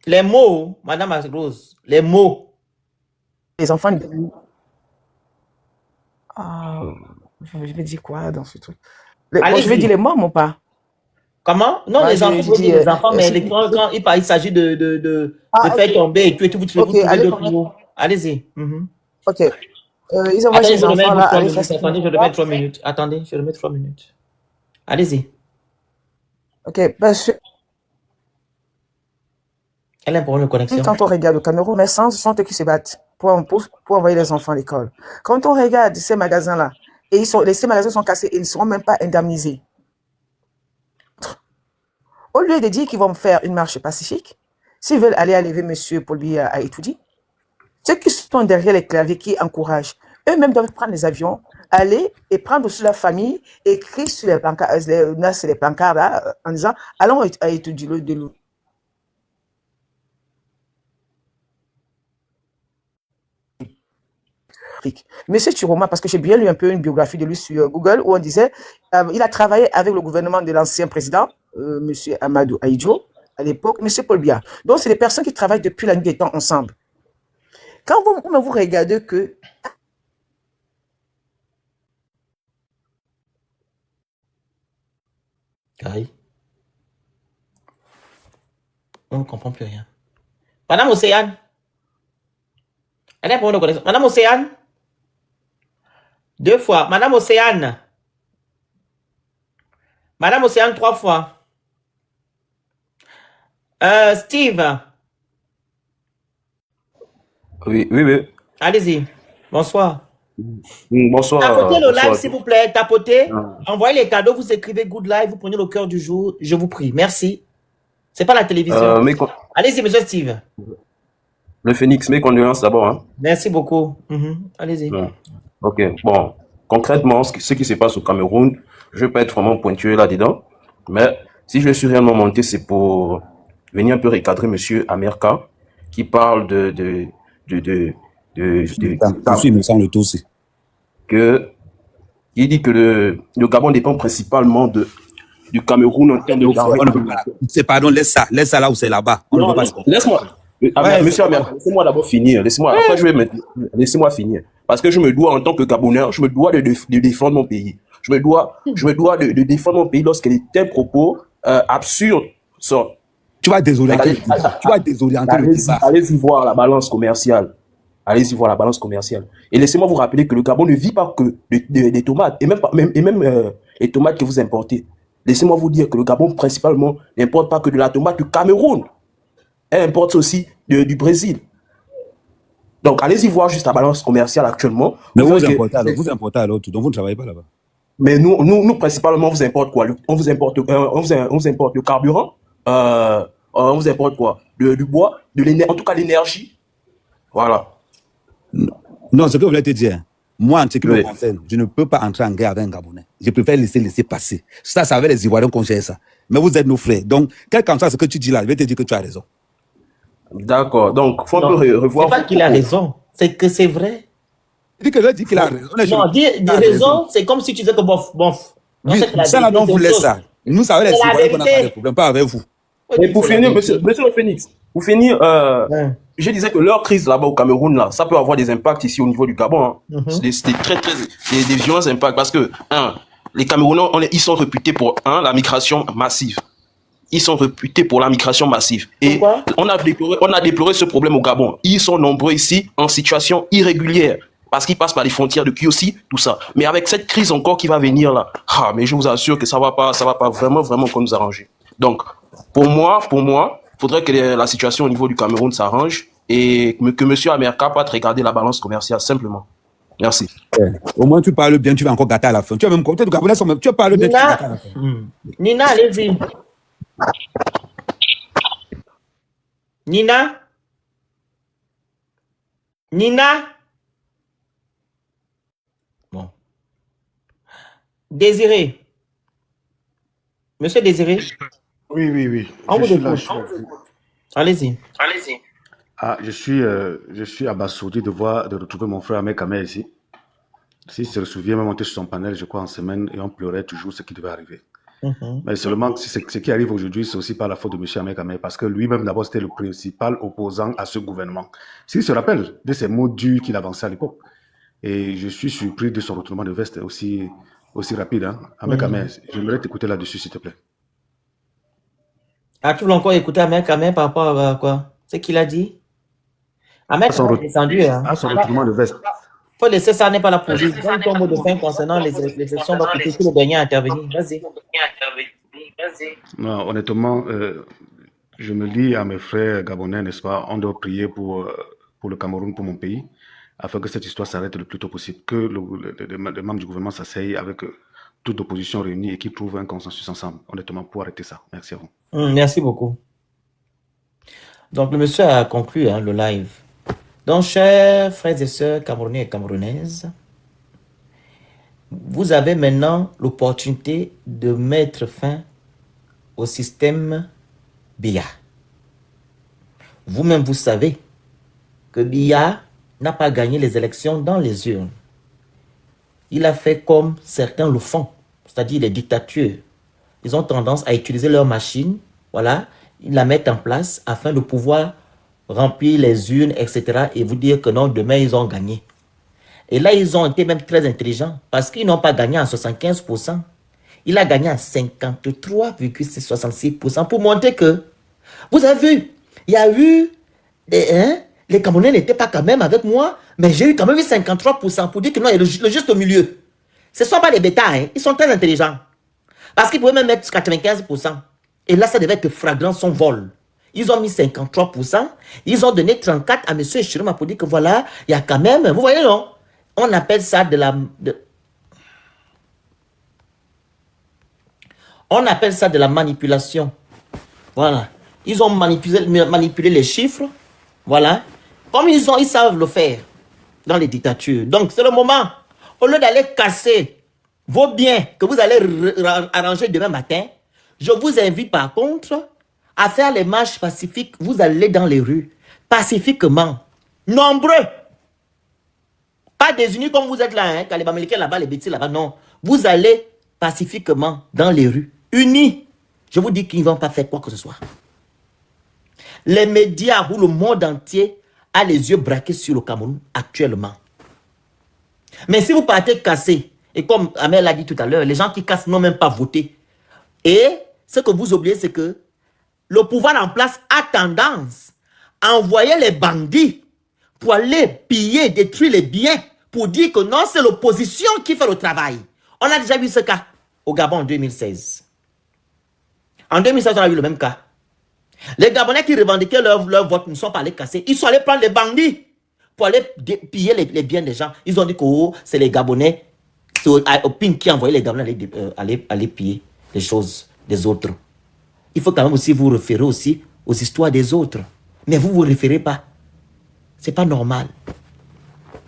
Les mots, Madame Rose, les mots. Les enfants... je vais dire quoi dans ce truc? Je vais dire les morts, mon pas. Comment? Non, les enfants, vous dites les enfants, mais quand il s'agit de faire tomber et tout, vous trouvez de plus haut. Allez-y. Ok. Ils envoient les enfants là. Attendez, je remets 3 minutes. Attendez, je remets 3 minutes. Allez-y. Ok, parce que... Elle a un problème de connexion. Quand on regarde le Cameroun, les naissances sont eux qui se battent pour envoyer les enfants à l'école. Quand on regarde ces magasins-là, et ces magasins sont cassés et ils ne seront même pas indemnisés. Au lieu de dire qu'ils vont faire une marche pacifique, s'ils veulent aller enlever M. Paul Biya à étudier, ceux qui sont derrière les claviers qui encouragent, eux-mêmes doivent prendre les avions, aller et prendre aussi leur famille, écrire sur les pancartes là, en disant « Allons à étudier de l'eau ». Monsieur Chiroma, parce que j'ai bien lu un peu une biographie de lui sur Google où on disait il a travaillé avec le gouvernement de l'ancien président, monsieur Amadou Ahidjo, à l'époque, monsieur Paul Biya. Donc, c'est des personnes qui travaillent depuis la nuit des temps ensemble. Quand vous regardez que On ne comprend plus rien. Madame Océane. Elle est pour une connexion. Madame Océane. 2 fois. Madame Océane. Madame Océane 3 fois. Steve. Oui. Allez-y. Bonsoir. Bonsoir. Tapotez le live, bonsoir. s'il vous plaît. Tapotez. Envoyez les cadeaux. Vous écrivez good live. Vous prenez le cœur du jour. Je vous prie. Merci. C'est pas la télévision. Allez-y, monsieur Steve. Le Phoenix, mes condoléances d'abord. Hein. Merci beaucoup. Allez-y. Ok, bon. Concrètement, ce qui se passe au Cameroun, je ne vais pas être vraiment pointueux là-dedans, mais si je suis réellement monté, c'est pour venir un peu recadrer monsieur Amerka, qui parle je suis innocent de tout aussi. Il dit que le Gabon dépend principalement du Cameroun en termes de C'est pardon, laisse ça là où c'est là-bas. Laisse-moi. Monsieur Amerka, laissez-moi d'abord finir. Laissez-moi finir. Parce que je me dois, en tant que Gabonais, je me dois de défendre mon pays. Je me dois de défendre mon pays lorsque tels propos absurdes sortent. Tu vas désorienter le débat. Allez-y voir la balance commerciale. Allez-y voir la balance commerciale. Et laissez-moi vous rappeler que le Gabon ne vit pas que des tomates, et même les tomates que vous importez. Laissez-moi vous dire que le Gabon, principalement, n'importe pas que de la tomate du Cameroun. Elle importe aussi du Brésil. Donc, allez-y voir juste la balance commerciale actuellement. Mais vous importez alors tout, donc vous ne travaillez pas là-bas. Mais nous principalement, on vous importe quoi? On vous importe le carburant, on vous importe quoi? Du bois, en tout cas l'énergie. Voilà. Non, ce que vous voulez te dire, moi, en ce qui me concerne, je ne peux pas entrer en guerre avec un Gabonais. Je préfère laisser passer. Ça va les Ivoiriens qu'on gère ça. Mais vous êtes nos frères. Donc, quel qu'en soit ce que tu dis là, je vais te dire que tu as raison. D'accord. Donc, il faut un peu revoir. C'est pas qu'il a raison, c'est que c'est vrai. Il dit qu'il a raison. Non, dire raison, c'est comme si tu disais que bof. Ça, là, non, vous laissez ça. Nous, ça va les Ivoiriens qu'on a pas de problème, pas avec vous. Et pour finir, monsieur le Phoenix, je disais que leur crise là-bas au Cameroun, là, ça peut avoir des impacts ici au niveau du Gabon. Hein. C'est des violents impacts parce que, les Camerounais, ils sont réputés pour, la migration massive. Ils sont réputés pour la migration massive. Et on a déploré ce problème au Gabon. Ils sont nombreux ici en situation irrégulière parce qu'ils passent par les frontières de Kiossi, tout ça. Mais avec cette crise encore qui va venir là, mais je vous assure que ça va pas vraiment qu'on nous arranger. Donc, pour moi, faudrait que la situation au niveau du Cameroun s'arrange et que monsieur Amerka parte regarder la balance commerciale simplement. Merci. Au moins, tu parles bien, tu vas encore gâter à la fin. Tu as même compté du Gabonais, tu parles bien, tu vas gâter à la fin. Nina, allez-y. Nina. Bon. Désiré. Monsieur Désiré. Oui. On vous écoute. Allez-y. Je suis abasourdi de retrouver mon frère Ahmed Kamel ici. S'il se souvient, même monté sur son panel, je crois, en semaine, et on pleurait toujours ce qui devait arriver. Mais seulement, ce qui arrive aujourd'hui, c'est aussi par la faute de M. Ahmed Kamel, parce que lui-même, d'abord, c'était le principal opposant à ce gouvernement. S'il se rappelle de ces mots durs qu'il avançait à l'époque. Et je suis surpris de son retournement de veste aussi rapide. Hein. Ahmed Kamel, j'aimerais t'écouter là-dessus, s'il te plaît. Tu veux encore écouter Ahmed Kamel par rapport à quoi? C'est qu'il a dit? Ahmed Kamel est descendu. Son retournement de veste. Il faut laisser ça, n'est pas la police. Donne ton mot de fin concernant les élections. Donc, tu es le dernier à intervenir. Vas-y. Non, honnêtement, je me dis à mes frères gabonais, n'est-ce pas, on doit prier pour le Cameroun, pour mon pays, afin que cette histoire s'arrête le plus tôt possible, que les membres du gouvernement s'asseyent avec toute l'opposition réunie et qu'ils trouvent un consensus ensemble, honnêtement, pour arrêter ça. Merci à vous. Merci beaucoup. Donc, le monsieur a conclu le live. Donc, chers frères et sœurs camerounais et camerounaises, vous avez maintenant l'opportunité de mettre fin au système Biya. Vous-même, vous savez que Biya n'a pas gagné les élections dans les urnes. Il a fait comme certains le font, c'est-à-dire les dictatures. Ils ont tendance à utiliser leur machine, voilà, ils la mettent en place afin de pouvoir remplir les urnes, etc. et vous dire que non, demain, ils ont gagné. Et là, ils ont été même très intelligents parce qu'ils n'ont pas gagné à 75%. Il a gagné à 53,66% pour montrer que Vous avez vu, il y a eu, les Camerounais n'étaient pas quand même avec moi, mais j'ai eu quand même eu 53% pour dire que non, il y a le juste milieu. Ce ne sont pas des bêtas, hein, ils sont très intelligents. Parce qu'ils pouvaient même mettre 95%. Et là, ça devait être flagrant son vol. Ils ont mis 53%, ils ont donné 34% à M. Chiroma pour dire que voilà, il y a quand même, vous voyez non, on appelle ça on appelle ça de la manipulation. Voilà. Ils ont manipulé les chiffres. Voilà. Comme ils savent le faire dans les dictatures. Donc, c'est le moment. Au lieu d'aller casser vos biens que vous allez arranger demain matin, je vous invite par contre à faire les marches pacifiques. Vous allez dans les rues pacifiquement. Nombreux. Pas désunis comme vous êtes là, hein, quand les Bamilekés là-bas, les bêtises là-bas. Non. Vous allez pacifiquement dans les rues. Unis. Je vous dis qu'ils ne vont pas faire quoi que ce soit. Les médias ou le monde entier a les yeux braqués sur le Cameroun actuellement. Mais si vous partez casser, et comme Amel l'a dit tout à l'heure, les gens qui cassent n'ont même pas voté. Et ce que vous oubliez, c'est que le pouvoir en place a tendance à envoyer les bandits pour aller piller, détruire les biens, pour dire que non, c'est l'opposition qui fait le travail. On a déjà vu ce cas au Gabon en 2016. En 2016, on a vu le même cas. Les Gabonais qui revendiquaient leur vote ne sont pas allés casser. Ils sont allés prendre les bandits pour aller piller les biens des gens. Ils ont dit que oh, c'est les Gabonais, c'est Opin qui envoyait les Gabonais aller piller les choses des autres. Il faut quand même aussi vous référer aussi aux histoires des autres. Mais vous ne vous référez pas. Ce n'est pas normal.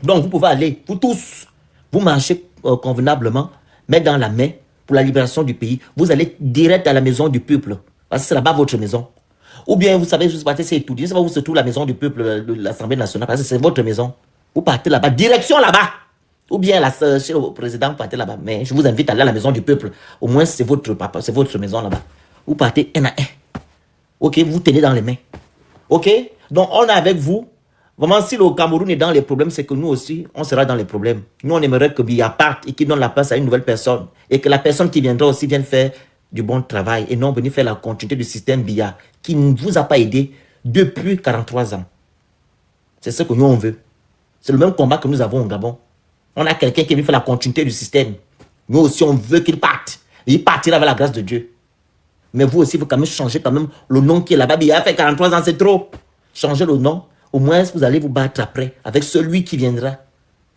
Donc vous pouvez aller, vous tous, vous marchez convenablement, mettre dans la main pour la libération du pays. Vous allez direct à la maison du peuple. Parce que c'est là-bas votre maison. Ou bien, vous savez, vous partez, c'est étudié, c'est pas où se trouve la maison du peuple de l'Assemblée nationale, parce que c'est votre maison. Vous partez là-bas, direction là-bas. Ou bien, chez le président, vous partez là-bas. Mais je vous invite à aller à la maison du peuple. Au moins, c'est votre papa, c'est votre maison là-bas. Vous partez un à un. Ok, vous tenez dans les mains. Ok, donc on est avec vous. Vraiment, si le Cameroun est dans les problèmes, c'est que nous aussi, on sera dans les problèmes. Nous, on aimerait que Biya parte et qu'il donne la place à une nouvelle personne. Et que la personne qui viendra aussi vienne faire du bon travail et non venir faire la continuité du système Biya qui ne vous a pas aidé depuis 43 ans. C'est ce que nous, on veut. C'est le même combat que nous avons au Gabon. On a quelqu'un qui est venu faire la continuité du système. Nous aussi, on veut qu'il parte. Et il partira avec la grâce de Dieu. Mais vous aussi, il faut quand même changer quand même le nom qui est là-bas. Biya a fait 43 ans, c'est trop. Changez le nom. Au moins, vous allez vous battre après avec celui qui viendra.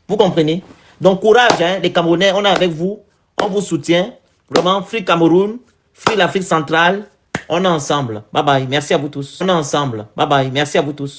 Vous comprenez? Donc, courage, hein, les Camerounais, on est avec vous. On vous soutient. Vraiment, Free Cameroun, Free l'Afrique centrale. On est ensemble. Bye bye. Merci à vous tous. On est ensemble. Bye bye. Merci à vous tous.